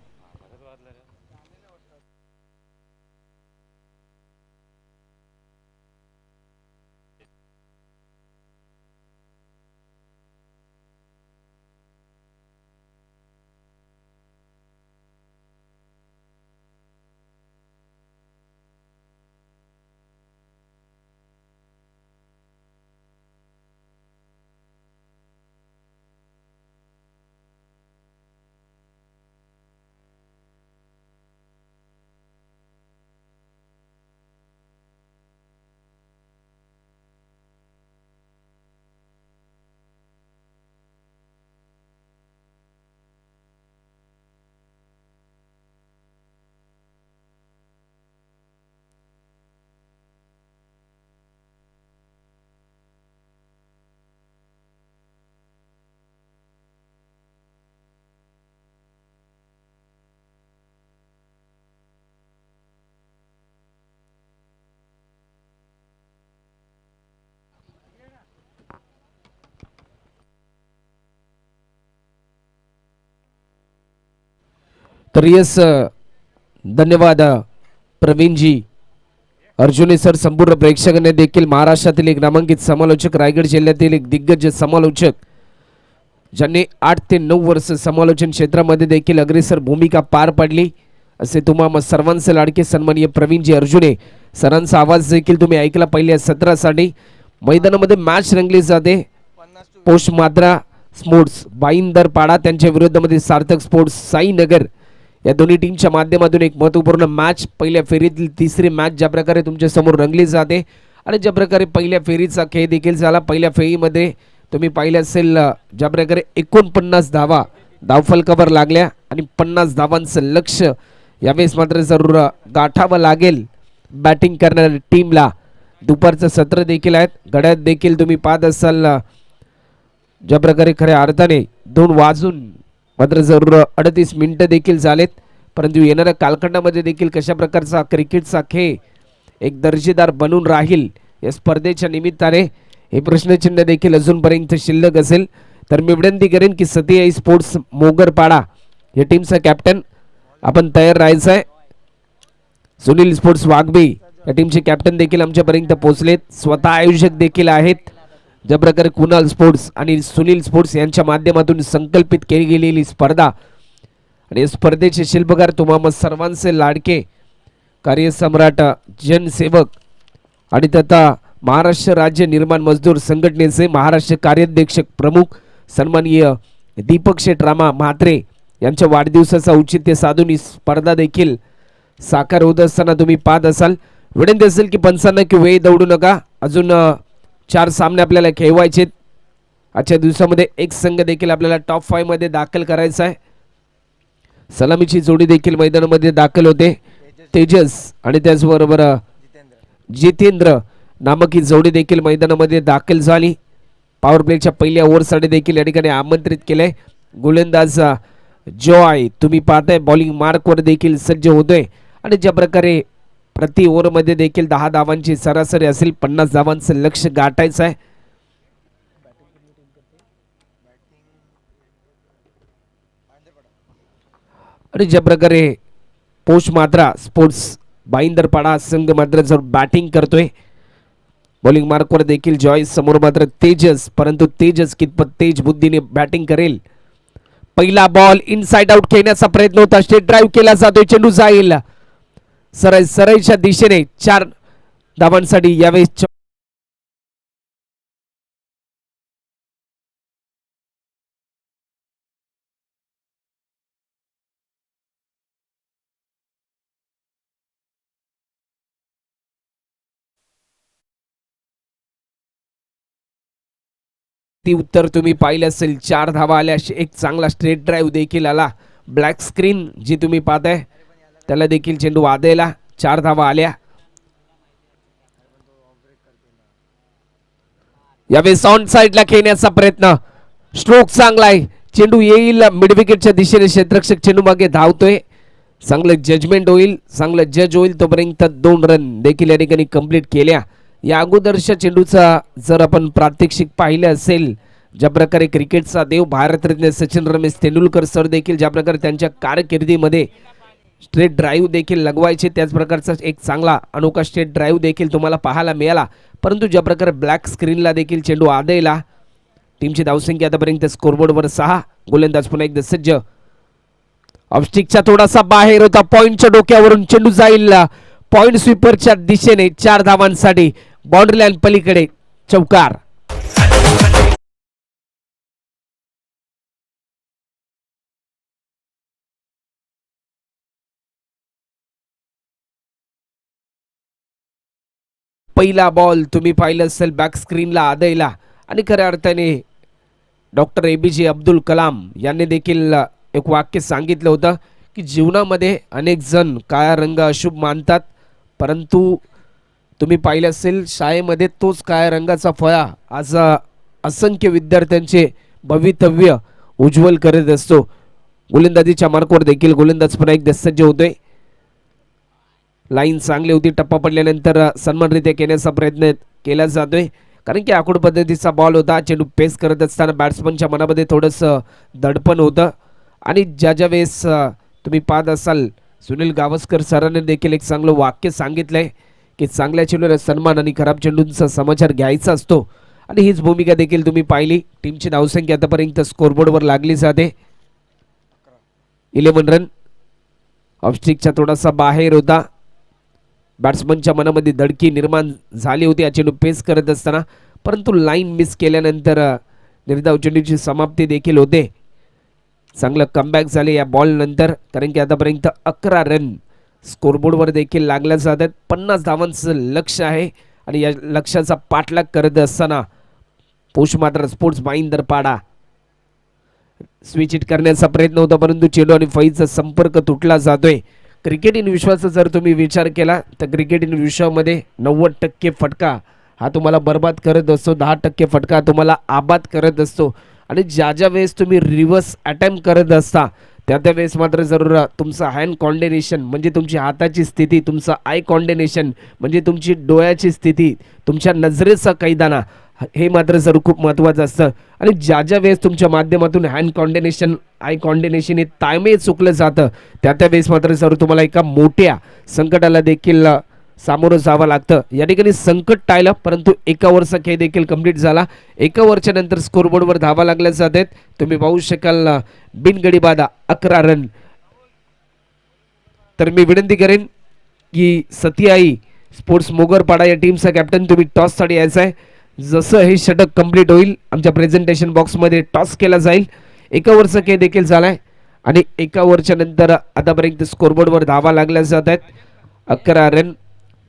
तर यस धन्यवाद प्रवीणजी. अर्जुनी सर संपूर्ण प्रेक्षकांनी देखील महाराष्ट्रातील एक नामांकित समालोचक, रायगड जिल्ह्यातील एक दिग्गज समालोचक ज्यांनी 8 ते 9 वर्ष समालोचन क्षेत्रामध्ये देखील अग्रेसर भूमिका पार पाडली असे तुम्हा सर्वांचे लाडके सन्माननीय प्रवीणजी अर्जुने सरांचा आवाज देखील तुम्ही ऐकला पहिल्या सत्रासाठी. मैदानामध्ये मॅच रंगली जाते. पोस्ट मात्रा स्पोर्ट्स बाईंदर पाडा त्यांच्या विरोधामध्ये सार्थक स्पोर्ट्स साईनगर या दोन्ही टीमच्या माध्यमातून एक महत्त्वपूर्ण मॅच पहिल्या फेरीतील तिसरी मॅच ज्या प्रकारे तुमच्या समोर रंगली जाते आणि ज्या प्रकारे पहिल्या फेरीचा खेळ देखील झाला. पहिल्या फेरीमध्ये तुम्ही पाहिलं असेल ज्या प्रकारे 49 धावा धावफलकावर लागल्या आणि 50 धावांचं लक्ष्य यावेळेस मात्र जरूर गाठावं लागेल बॅटिंग करणाऱ्या टीमला. दुपारचं सत्र देखील आहेत, घड्यात देखील तुम्ही पाहत असाल ज्या प्रकारे खऱ्या अर्थाने 2 वाजून मात्र जरूर 38 मिनिटं देखील झालेत. परंतु येणाऱ्या कालखंडामध्ये देखील कशा प्रकारचा क्रिकेटचा खेळ एक दर्जेदार बनून राहील या स्पर्धेच्या निमित्ताने हे प्रश्नचिन्ह देखील अजूनपर्यंत शिल्लक असेल. तर मी विनंती करेन की सतीआई स्पोर्ट्स मोगरपाडा या टीमचा कॅप्टन आपण तयार राहायचं आहे. सुनील स्पोर्ट्स वाघबी या टीमचे कॅप्टन देखील आमच्यापर्यंत पोहोचलेत, स्वतः आयोजक देखील आहेत. ज्या प्रकारे कुणाल स्पोर्ट्स आणि सुनील स्पोर्ट्स यांच्या माध्यमातून संकल्पित केली गेलेली स्पर्धा आणि स्पर्धेचे शिल्पकार तुम्हा सर्वांचे लाडके कार्यसम्राट जनसेवक आणि तथा महाराष्ट्र राज्य निर्माण मजदूर संघटनेचे महाराष्ट्र कार्याध्यक्ष प्रमुख सन्माननीय दीपक शेठ रामा म्हात्रे यांच्या वाढदिवसाचा औचित्य साधून ही स्पर्धा देखील साकार होत असताना तुम्ही पाहत असाल. विनंती असेल की पंचांना की वेळ दौडू नका, अजून 4 सामने आपल्याला खेळवायचे. आजच्या दिवसामध्ये एक संघ देखील आपल्याला टॉप 5 मध्ये दाखल करायचा आहे. सलामीची जोडी देखील मैदानामध्ये दाखल होते, तेजस आणि त्याचबरोबर जितेंद्र नामक ही जोडी देखील मैदानामध्ये दाखल झाली. पॉवर प्लेच्या पहिल्या ओव्हरसाठी देखील या ठिकाणी आमंत्रित केलंय. गोलंदाज जॉय तुम्ही पाहताय बॉलिंग मार्कवर देखील सज्ज होतोय आणि ज्या प्रकारे प्रति ओव्हरमध्ये देखील 10 धावांची सरासरी असेल, 50 धावांचं लक्ष गाठायचं आहे. आणि ज्या प्रकारे पोष मात्रा स्पोर्ट्स बाईंदरपाडा संघ मात्र जर बॅटिंग करतोय, बॉलिंग मार्कवर देखील जॉय, समोर मात्र तेजस, परंतु तेजस कितपत तेज बुद्धीने बॅटिंग करेल. पहिला बॉल इनसाइड आउट खेळण्याचा प्रयत्न होता, स्ट्रेट ड्राईव्ह केला जातोय, चेंडू जाईल सरळच्या दिशेने 4 धावांसाठी यावेळेस ती उत्तर तुम्ही पाहिलं असेल. 4 धावा आल्या, एक चांगला स्ट्रेट ड्राईव्ह देखील आला. ब्लॅक स्क्रीन जी तुम्ही पाहताय त्याला देखील चेंडू वादायला 4 धावा आल्या. यावेळेस ऑन साइडला खेळण्याचा प्रयत्न, स्ट्रोक चांगला आहे, चेंडू येईल मिड विकेटच्या दिशेने, क्षेत्ररक्षक चेंडू मागे धावतोय. चांगलं जजमेंट होईल, चांगलं जज होईल तोपर्यंत 2 रन देखील या ठिकाणी कंप्लीट केल्या. या अगोदरच्या चेंडूचा जर आपण प्रात्यक्षिक पाहिलं असेल, ज्या प्रकारे क्रिकेटचा देव भारतरत्न सचिन रमेश तेंडुलकर सर देखील ज्या प्रकारे त्यांच्या कारकिर्दीमध्ये स्ट्रेट ड्राईव्ह देखील लगवायचे, त्याच प्रकारचा एक चांगला अनोखा स्ट्रेट ड्राईव्ह देखील तुम्हाला पाहायला मिळाला. परंतु ज्या प्रकारे ब्लॅक स्क्रीनला देखील चेंडू आदळला. टीमची धावसंख्या आतापर्यंत स्कोरबोर्डवर 6. गोलंदाज पुन्हा एकदा सज्ज, ऑफस्टिकच्या थोडासा बाहेर होता, पॉइंटच्या डोक्यावरून चेंडू जाईल पॉइंट स्वीपरच्या दिशेने 4 धावांसाठी, बाउंड्री लाईन पलीकडे चौकार. पहिला बॉल तुम्ही पाहिलं असेल बॅक स्क्रीनला आदळला आणि खऱ्या अर्थाने डॉक्टर APJ अब्दुल कलाम यांनी देखील एक वाक्य सांगितलं होतं की जीवनामध्ये अनेक जण काळा रंग अशुभ मानतात, परंतु तुम्ही पाहिलं असेल शाळेमध्ये तोच काळ्या रंगाचा फळा आज असंख्य विद्यार्थ्यांचे भवितव्य उज्ज्वल करत असतो. गोलंदाजीच्या मार्कवर देखील गोलंदाज पुन्हा एकदा सज्ज होतोय. लाईन चांगली होती, टप्पा पडल्यानंतर सन्मानरित्या केल्याचा प्रयत्न केला जातोय, कारण की आखूड पद्धतीचा बॉल होता. चेंडू पेस करत असताना बॅट्समनच्या मनामध्ये थोडंसं दडपण होतं आणि ज्या वेळेस तुम्ही पाहत असाल सुनील गावस्कर सरांनी देखील एक चांगलं वाक्य सांगितलंय की चांगल्या चेंडूला सन्मान आणि खराब चेंडूंचा समाचार घ्यायचा असतो, आणि हीच भूमिका देखील तुम्ही पाहिली. टीमची धावसंख्या आतापर्यंत स्कोरबोर्डवर लागली जाते 11 रन. ऑफस्टिकचा थोडासा बाहेर होता, बॅट्समनच्या मनामध्ये धडकी निर्माण झाली होती हा चेंडू पेस करत असताना, परंतु लाईन मिस केल्यानंतर निर्धाव चेंडूची समाप्ती देखील होते. चांगलं कमबॅक झाले या बॉल नंतर, कारण की आतापर्यंत 11 रन स्कोरबोर्डवर देखील लागल्या जातात. 50 धावांचं लक्ष आहे आणि या लक्ष्याचा पाठलाग करत असताना पोष मात्र स्पोर्ट्स बाईंदरपाडा स्विच हिट करण्याचा प्रयत्न होता, परंतु चेंडू आणि फळीचा संपर्क तुटला जातोय. क्रिकेट इन विश्वाचा जर तुम्ही विचार केला तर क्रिकेट इन विश्वामध्ये 90% फटका हा तुम्हाला बर्बाद करत असतो, 10% फटका तुम्हाला आबाद करत असतो. आणि ज्या वेळेस तुम्ही रिव्हर्स अटेम्प्ट करत असता त्या वेळेस मात्र जरूर तुमचं हँड कॉर्डिनेशन म्हणजे तुमची हाताची स्थिती, तुमचं आय कॉर्डिनेशन म्हणजे तुमची डोळ्याची स्थिती, तुमच्या नजरेचा कैदाना हे मात्र जरूर खूप महत्त्वाचं असतं. आणि ज्या वेळेस तुमच्या माध्यमातून हँड कॉर्डिनेशन आय कॉर्डिनेशन हे ताळमेळ चुकलं जातं त्या वेळेस मात्र जरूर तुम्हाला एका मोठ्या संकटाला देखील सामोरं जावं लागतं. या ठिकाणी संकट टाळलं, परंतु एका ओव्हरचा खेळ देखील कंप्लीट झाला. एका ओव्हरच्या नंतर स्कोरबोर्डवर धावा लागल्या जातात. तुम्ही पाहू शकाल बिनगडी बादा 11 रन. तर मी विनंती करेन की सतियाई स्पोर्ट्स मोगरपाडा या टीमचा कॅप्टन तुम्ही टॉससाठी यायचं आहे. जसं हे षटक कंप्लीट होईल आमच्या प्रेझेंटेशन बॉक्समध्ये टॉस केला जाईल. एका ओव्हरचा खेळ देखील झालाय आणि एका ओव्हरच्या नंतर आतापर्यंत स्कोरबोर्डवर धावा लागल्या जात आहेत. 11 रन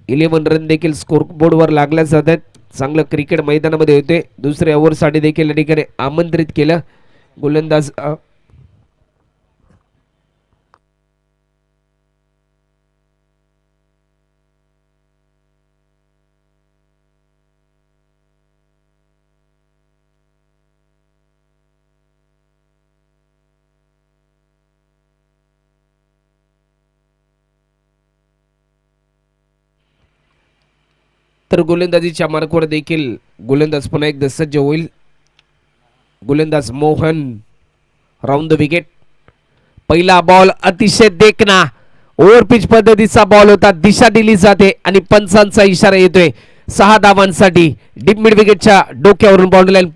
11 रन देखील स्कोरबोर्डवर लागल्या जात आहेत. चांगलं क्रिकेट मैदानामध्ये होते. दुसऱ्या ओव्हरसाठी देखील या ठिकाणी आमंत्रित केलं गोलंदाज तर गोलंदाजीच्या मार्कवर देखील गोलंदाज पुन्हा एकदा सज्ज होईल. गोलंदाज मोहन राऊंड द विकेट. पहिला बॉल अतिशय देखना ओव्हर पिच पद्धतीचा बॉल होता. दिशा दिली जाते आणि पंचांचा इशारा येतोय 6 धावांसाठी. डीप मिड विकेटच्या डोक्यावरून बाउंड्री लाईन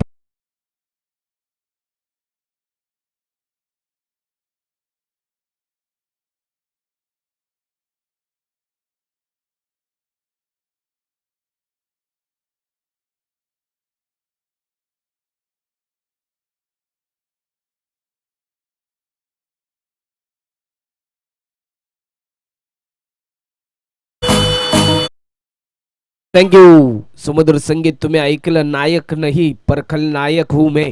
थँक्यू. सुमधुर संगीत तुम्ही ऐकलं. नायक नाही पर खलनायक हूं मैं.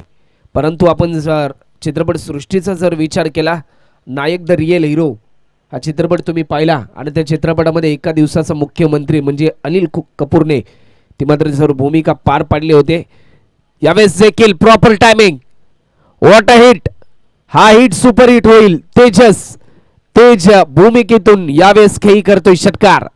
परंतु आपण जर चित्रपट सृष्टीचा जर विचार केला, नायक द रिअल हिरो हा चित्रपट तुम्ही पाहिला आणि त्या चित्रपटामध्ये एका दिवसाचा मुख्यमंत्री म्हणजे अनिल कपूरने ती मात्र जर भूमिका पार पाडली होते. यावेळेस देखील proper timing. What a hit. हा हिट सुपर हिट होईल. तेज भूमिकेतून यावेळेस खेळी करतोय षटकार.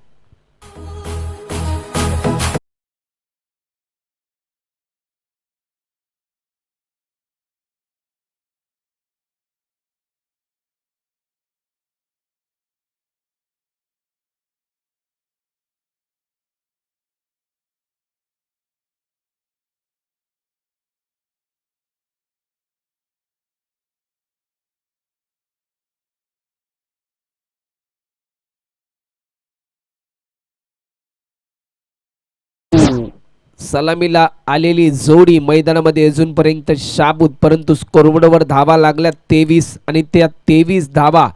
सलामीला आलेली जोडी मैदानामध्ये अजूनपर्यंत शाबूत, परंतु स्कोरबोर्डवर धावा लागल्या 23 आणि त्या 23 धावा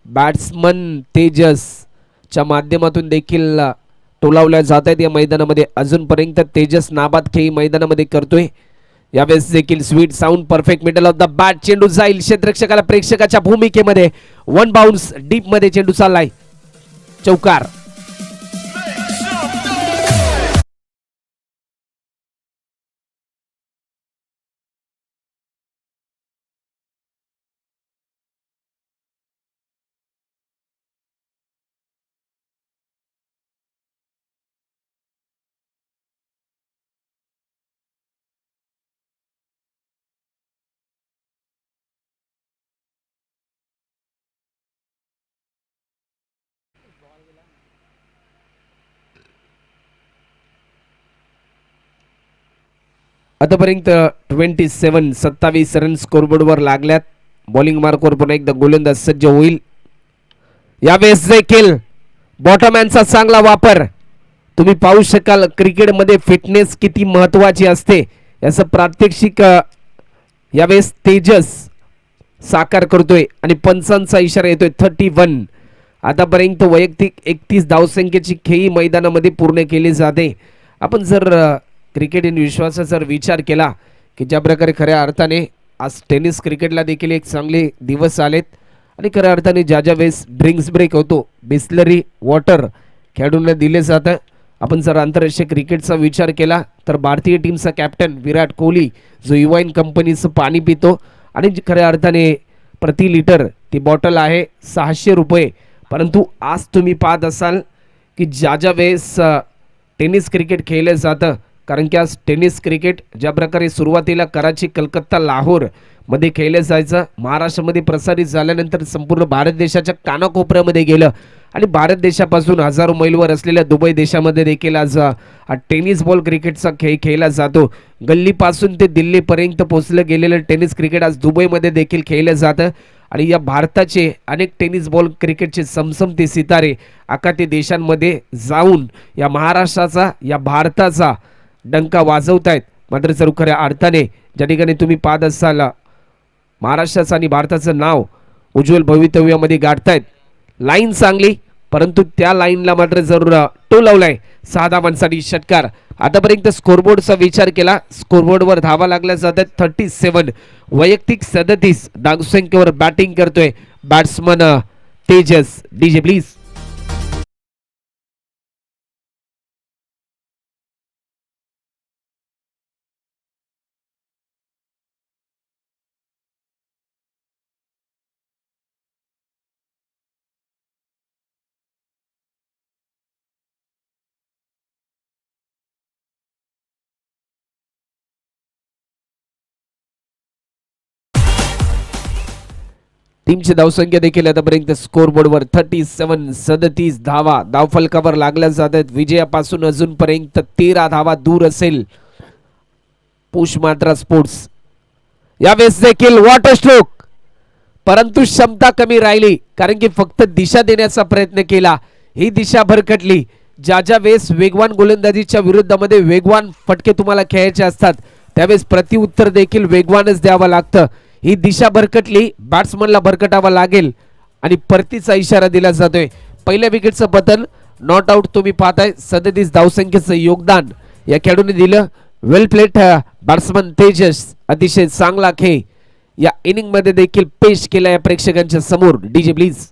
बॅट्समन तेजसच्या माध्यमातून देखील टोलावल्या जात आहेत. या मैदानामध्ये अजूनपर्यंत तेजस नाबाद खेळी मैदानामध्ये करतोय. यावेळेस देखील sweet sound perfect middle of the bat. चेंडू जाईल क्षेत्ररक्षकाला प्रेक्षकाच्या भूमिकेमध्ये. 1 बाउन्स डीप मध्ये चेंडू चाललाय. चौकार. आतापर्यंत 27 रन स्कोरबोर्डवर लागल्यात. बॉलिंग मार्कवर पुन्हा एकदा गोलंदाज सज्ज होईल. यावेळेस देखील बॉटमॅनचा चांगला वापर. तुम्ही पाहू शकाल क्रिकेटमध्ये फिटनेस किती महत्वाची असते याचं प्रात्यक्षिक यावेळेस तेजस साकार करतोय आणि पंचांचा इशारा येतोय. 31. आतापर्यंत वैयक्तिक 31 धावसंख्येची खेळी मैदानामध्ये पूर्ण केली जाते. आपण जर क्रिकेट इन विश्वाचा जर विचार केला की ज्या प्रकारे खऱ्या अर्थाने आज टेनिस क्रिकेटला देखील एक चांगले दिवस आलेत आणि खऱ्या अर्थाने ज्या ज्या वेळेस ड्रिंक्स ब्रेक होतो बिस्लरी वॉटर खेळाडूंना दिले जातं. आपण जर आंतरराष्ट्रीय क्रिकेटचा विचार केला तर भारतीय टीमचा कॅप्टन विराट कोहली जो युवाईन कंपनीचं पाणी पितो आणि खऱ्या अर्थाने प्रति लिटर ती बॉटल आहे 600 रुपये. परंतु आज तुम्ही पाहत असाल की ज्या ज्या वेळेस टेनिस क्रिकेट खेळलं जातं, कारण की आज टेनिस क्रिकेट ज्या प्रकारे सुरुवातीला कराची कलकत्ता लाहोर मध्ये खेळलं जायचं, महाराष्ट्रामध्ये प्रसारित झाल्यानंतर संपूर्ण भारत देशाच्या कानाकोपऱ्यामध्ये गेलं आणि भारत देशापासून हजारो मैलवर असलेल्या दुबई देशामध्ये देखील आज हा टेनिस बॉल क्रिकेटचा खेळ खेळला जातो. गल्लीपासून ते दिल्लीपर्यंत पोहोचलं गेलेलं टेनिस क्रिकेट आज दुबईमध्ये देखील खेळलं जातं आणि या भारताचे अनेक टेनिस बॉल क्रिकेटचे समसमते सितारे आखाती देशांमध्ये जाऊन या महाराष्ट्राचा या भारताचा डंका वाजवत आहेत. मात्र जर खऱ्या अर्थाने ज्या ठिकाणी तुम्ही पाहत असाल महाराष्ट्राचं आणि भारताचं नाव उज्ज्वल भवितव्यामध्ये गाठतायत. लाईन चांगली, परंतु त्या लाईनला मात्र जरूर टो लावलाय 6 धावांसाठी षटकार. आतापर्यंत स्कोरबोर्डचा विचार केला, स्कोरबोर्डवर धावा लागल्या जातात 37, वैयक्तिक 37 धावसंख्येवर बॅटिंग करतोय बॅट्समन तेजस. DJ please. टीमची धावसंख्या देखील आतापर्यंत स्कोरबोर्डवर 37 धावा धावफलकावर लागल्या जातात. विजयापासून अजूनपर्यंत 13 धावा दूर असेल पुश मात्रा स्पोर्ट्स. यावेळेस देखील वॉटर स्ट्रोक, परंतु क्षमता कमी राहिली, कारण की फक्त दिशा देण्याचा प्रयत्न केला, ही दिशा भरकटली. ज्या ज्या वेळेस वेगवान गोलंदाजीच्या विरुद्धामध्ये वेगवान फटके तुम्हाला खेळायचे असतात त्यावेळेस प्रत्युत्तर देखील वेगवानच द्यावं लागतं. ही दिशा भरकटली, बॅट्समनला भरकटावा लागेल आणि परतीचा इशारा दिला जातोय. पहिल्या विकेटचं पतन, नॉट आउट तुम्ही पाहताय. 37 धावसंख्येचं योगदान या खेळाडूने दिलं. वेल प्लेट बॅट्समन तेजस, अतिशय चांगला खेळ या इनिंग मध्ये देखील पेश केला या प्रेक्षकांच्या समोर. DJ please.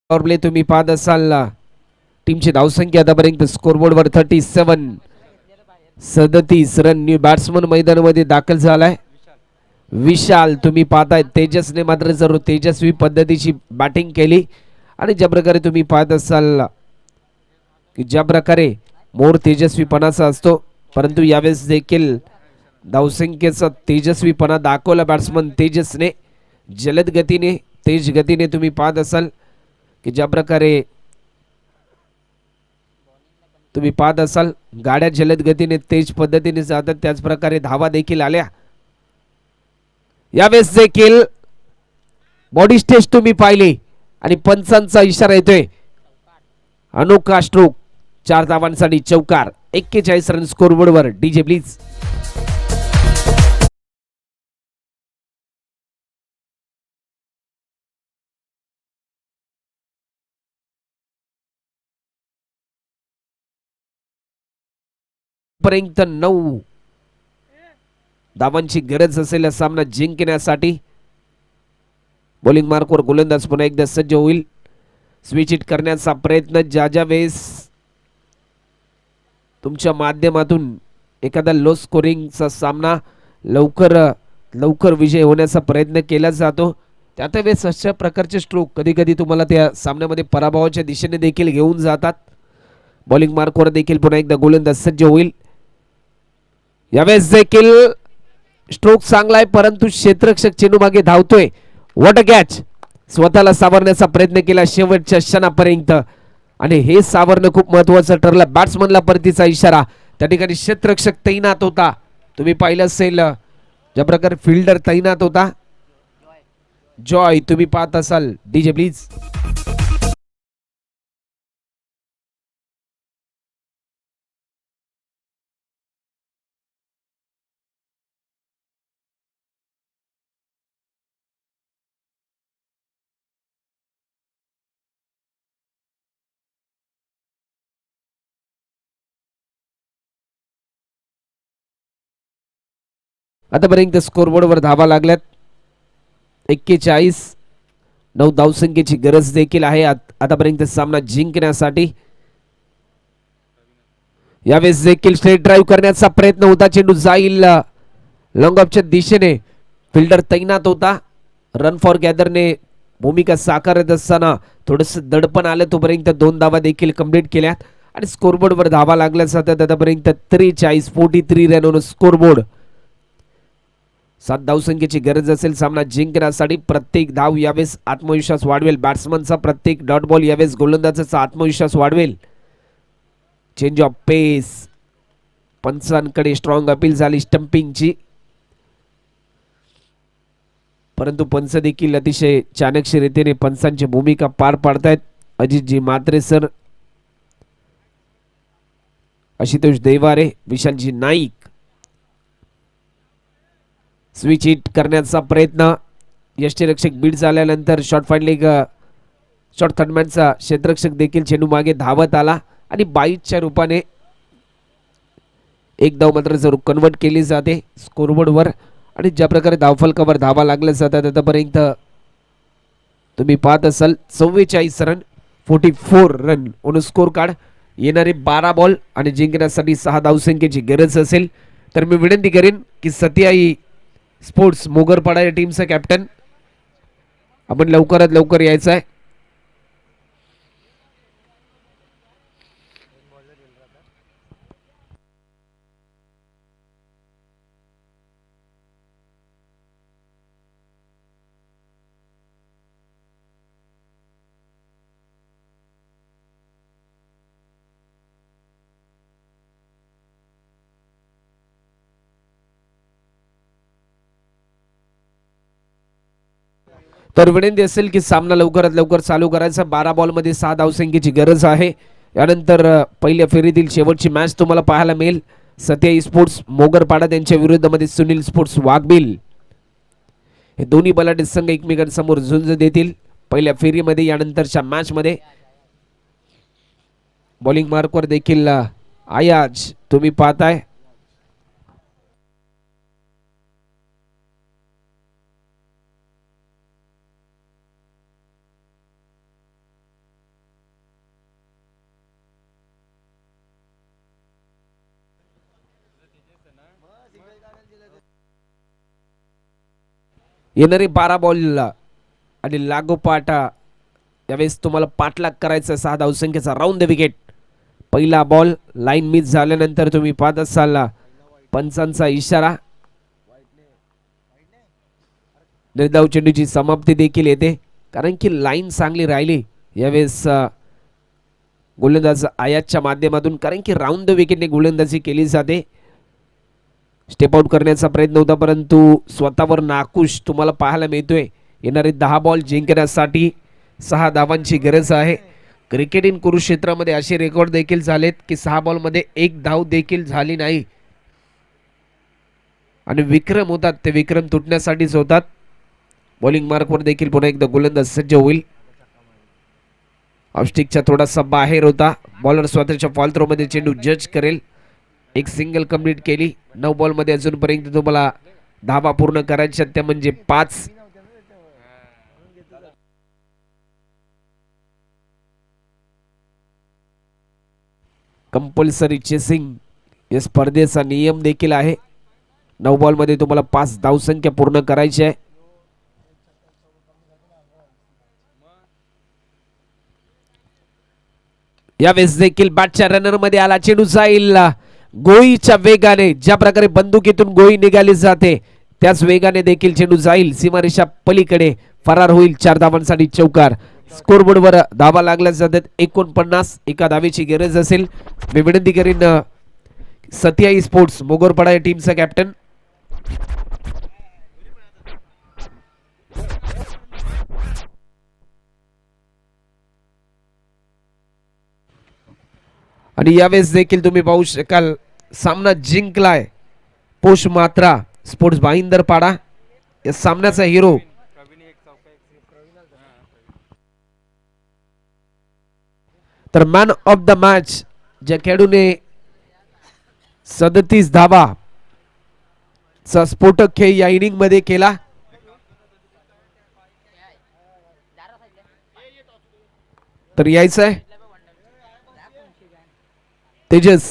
प्ले तुम्ही पाहत असाल टीमची धावसंख्या आतापर्यंत स्कोरबोर्डवर 37 रन. न्यू बॅट्समन मैदानामध्ये दाखल झालाय विशाल. तुम्ही पाहताय तेजसने मात्र जरूर तेजस्वी पद्धतीची बॅटिंग केली आणि ज्या प्रकारे तुम्ही पाहत असाल की ज्या प्रकारे मोर तेजस्वीपणाचा असतो, परंतु यावेळेस देखील धावसंख्येचा तेजस्वीपणा दाखवला बॅट्समन तेजसने. जलद गतीने तेज गतीने तुम्ही पाहत असाल की ज्या प्रकारे तुम्ही पाहत असाल गाड्या जलद गतीने तेज पद्धतीने जातात, त्याच प्रकारे धावा देखील आल्या. यावेळेस देखील बॉडी स्टेज तुम्ही पाहिली आणि पंचांचा इशारा येतोय. अनोखा स्ट्रोक, 4 धावांसाठी चौकार, 41 रन स्कोरबोर्डवर. DJ please. पर्यंत 9 धावांची गरज असलेला सामना जिंकण्यासाठी बॉलिंग मार्कवर गोलंदाज पुन्हा एकदा सज्ज होईल. स्विच हिट करण्याचा प्रयत्न. ज्या ज्या वेळेस तुमच्या माध्यमातून एखादा लो स्कोरिंगचा सामना लवकर विजय होण्याचा प्रयत्न केला जातो, त्यात वेळेस अशा प्रकारचे स्ट्रोक कधी कधी तुम्हाला त्या सामन्यामध्ये पराभवाच्या दिशेने देखील घेऊन जातात. बॉलिंग मार्कवर देखील पुन्हा एकदा गोलंदाज सज्ज होईल. यावेळेस देखील स्ट्रोक चांगला आहे, परंतु क्षेत्ररक्षक चेंडू मागे धावतोय. What a catch. स्वतःला सावरण्याचा प्रयत्न केला शेवटच्या क्षणापर्यंत आणि हे सावरणं खूप महत्वाचं ठरलं. बॅट्समनला परतीचा इशारा. त्या ठिकाणी क्षेत्ररक्षक तैनात होता. तुम्ही पाहिलं असेल ज्या प्रकारे फिल्डर तैनात होता. जॉय तुम्ही पाहत असाल डीजे प्लीज. आतापर्यंत स्कोरबोर्डवर धावा लागल्यात 41. 9 धावसंख्येची गरज देखील आहे आतापर्यंत सामना जिंकण्यासाठी. यावेळेस देखील स्ट्रेट ड्राईव्ह करण्याचा प्रयत्न होता. चेंडू जाईल लॉंग ऑफच्या दिशेने. फिल्डर तैनात होता. रन फॉर गॅदरने भूमिका साकारत असताना थोडस दडपण आलं. तोपर्यंत 2 धावा देखील कंप्लीट केल्यात आणि स्कोरबोर्डवर धावा लागल्या जातात. आतापर्यंत 43 रन ऑन स्कोरबोर्ड. 7 धावसंख्येची गरज असेल सामना जिंकण्यासाठी. प्रत्येक धाव यावेळेस आत्मविश्वास वाढवेल. बॅट्समनचा प्रत्येक डॉट बॉल यावेळेस गोलंदाजाचा आत्मविश्वास वाढवेल. Change of pace. पंचांकडे स्ट्रॉंग अपील झाली स्टंपिंगची, परंतु पंच देखील अतिशय चाणक्य रीतीने पंचांची भूमिका पार पाडतायत. Ajitji Mhatre sir, Ashutosh Deware, Vishalji Naik. Switch hit करण्याचा प्रयत्न. यष्टीरक्षक बीड झाल्यानंतर शॉर्ट फाईन लेग शॉर्ट थर्डमॅनचा क्षेत्ररक्षक देखील चेंडू मागे धावत आला आणि बाईटच्या रूपाने एक धाव मात्र जरूर कन्वर्ट केली जाते स्कोरबोर्डवर. आणि ज्या प्रकारे धावफलकावर धावा लागल्या जातात आतापर्यंत तुम्ही पाहत असाल 44 run 44 run on score card. येणारे 12 बॉल आणि जिंकण्यासाठी 6 धावसंख्येची गरज असेल तर मी विनंती करेन की सतियाई स्पोर्ट्स मोगरपाडा या टीमचा कॅप्टन आपण लवकरात लवकर यायचं आहे. तर विनंती असेल की सामना लवकरात लवकर चालू करायचा. 12 बॉलमध्ये 6 धावसंख्येची गरज आहे. यानंतर पहिल्या फेरीतील शेवटची मॅच तुम्हाला पाहायला मिळेल. सत्याई स्पोर्ट्स मोगरपाडा त्यांच्या विरुद्धमध्ये सुनील स्पोर्ट्स वाघबिल. हे दोन्ही बलाढ्य संघ एकमेकांसमोर झुंज देतील पहिल्या फेरीमध्ये. यानंतरच्या मॅच मध्ये बॉलिंग मार्कवर देखील आयाज तुम्ही पाहताय. येणारे 12 बॉल आणि लागोपाठ यावेळेस तुम्हाला पाठलाग करायचा 6 धावसंख्येचा राऊंड द विकेट. पहिला बॉल लाईन मिस झाल्यानंतर तुम्ही पाहत असाल पंचांचा इशारा. निर्धाव चेंडूची समाप्ती देखील येते कारण की लाईन चांगली राहिली यावेळेस गोलंदाज आयातच्या माध्यमातून, कारण की राऊंड द विकेटने गोलंदाजी केली जाते. स्टेप आउट करण्याचा प्रयत्न होता परंतु स्वतःवर नाखुश तुम्हाला पाहायला मिळतोय. येणारे 10 बॉल जिंकण्यासाठी 6 धावांची गरज आहे. क्रिकेट इन कुरुक्षेत्रामध्ये असे रेकॉर्ड देखील झालेत की 6 बॉलमध्ये 1 धाव देखील झाली नाही आणि विक्रम होतात ते विक्रम तुटण्यासाठीच होतात. बॉलिंग मार्कवर देखील पुन्हा एकदा गोलंदाज सज्ज होईल. ऑफस्टिकच्या थोडासा बाहेर होता. बॉलर स्वतःच्या फॉल थ्रो मध्ये चेंडू जज करेल. एक सिंगल कंप्लीट केली. 9 बॉल मध्ये अजूनपर्यंत तुम्हाला धावा पूर्ण करायच्या त्या म्हणजे 5. कंपल्सरी चेसिंग या स्पर्धेचा नियम देखील आहे. 9 बॉल मध्ये तुम्हाला 5 धावसंख्या पूर्ण करायची आहे. यावेळेस देखील बॅटच्या रनर मध्ये आला. चेंडू जाईल गोळीच्या वेगाने. ज्या प्रकारे बंदुकीतून गोळी निघाली जाते त्याच वेगाने देखील चेंडू जाईल सीमारेषा पलीकडे, फरार होईल 4 धावांसाठी चौकार. स्कोरबोर्डवर धावा लागल्या जातात 49. एका धावेची गरज असेल. मी विनंती करीन सत्याई स्पोर्ट्स मोगोरपाडा या टीमचा कॅप्टन आणि यावेळेस देखील तुम्ही पाहू शकाल सामना जिंकलाय पोष मात्रा स्पोर्ट्स भाईंदरपाडा. या सामन्याचा हिरो तर मॅन ऑफ द मॅच ज्या खेळाडूने 37 धावा चा स्फोटक खेळ या इनिंग मध्ये केला तर यायचं आहे तेजस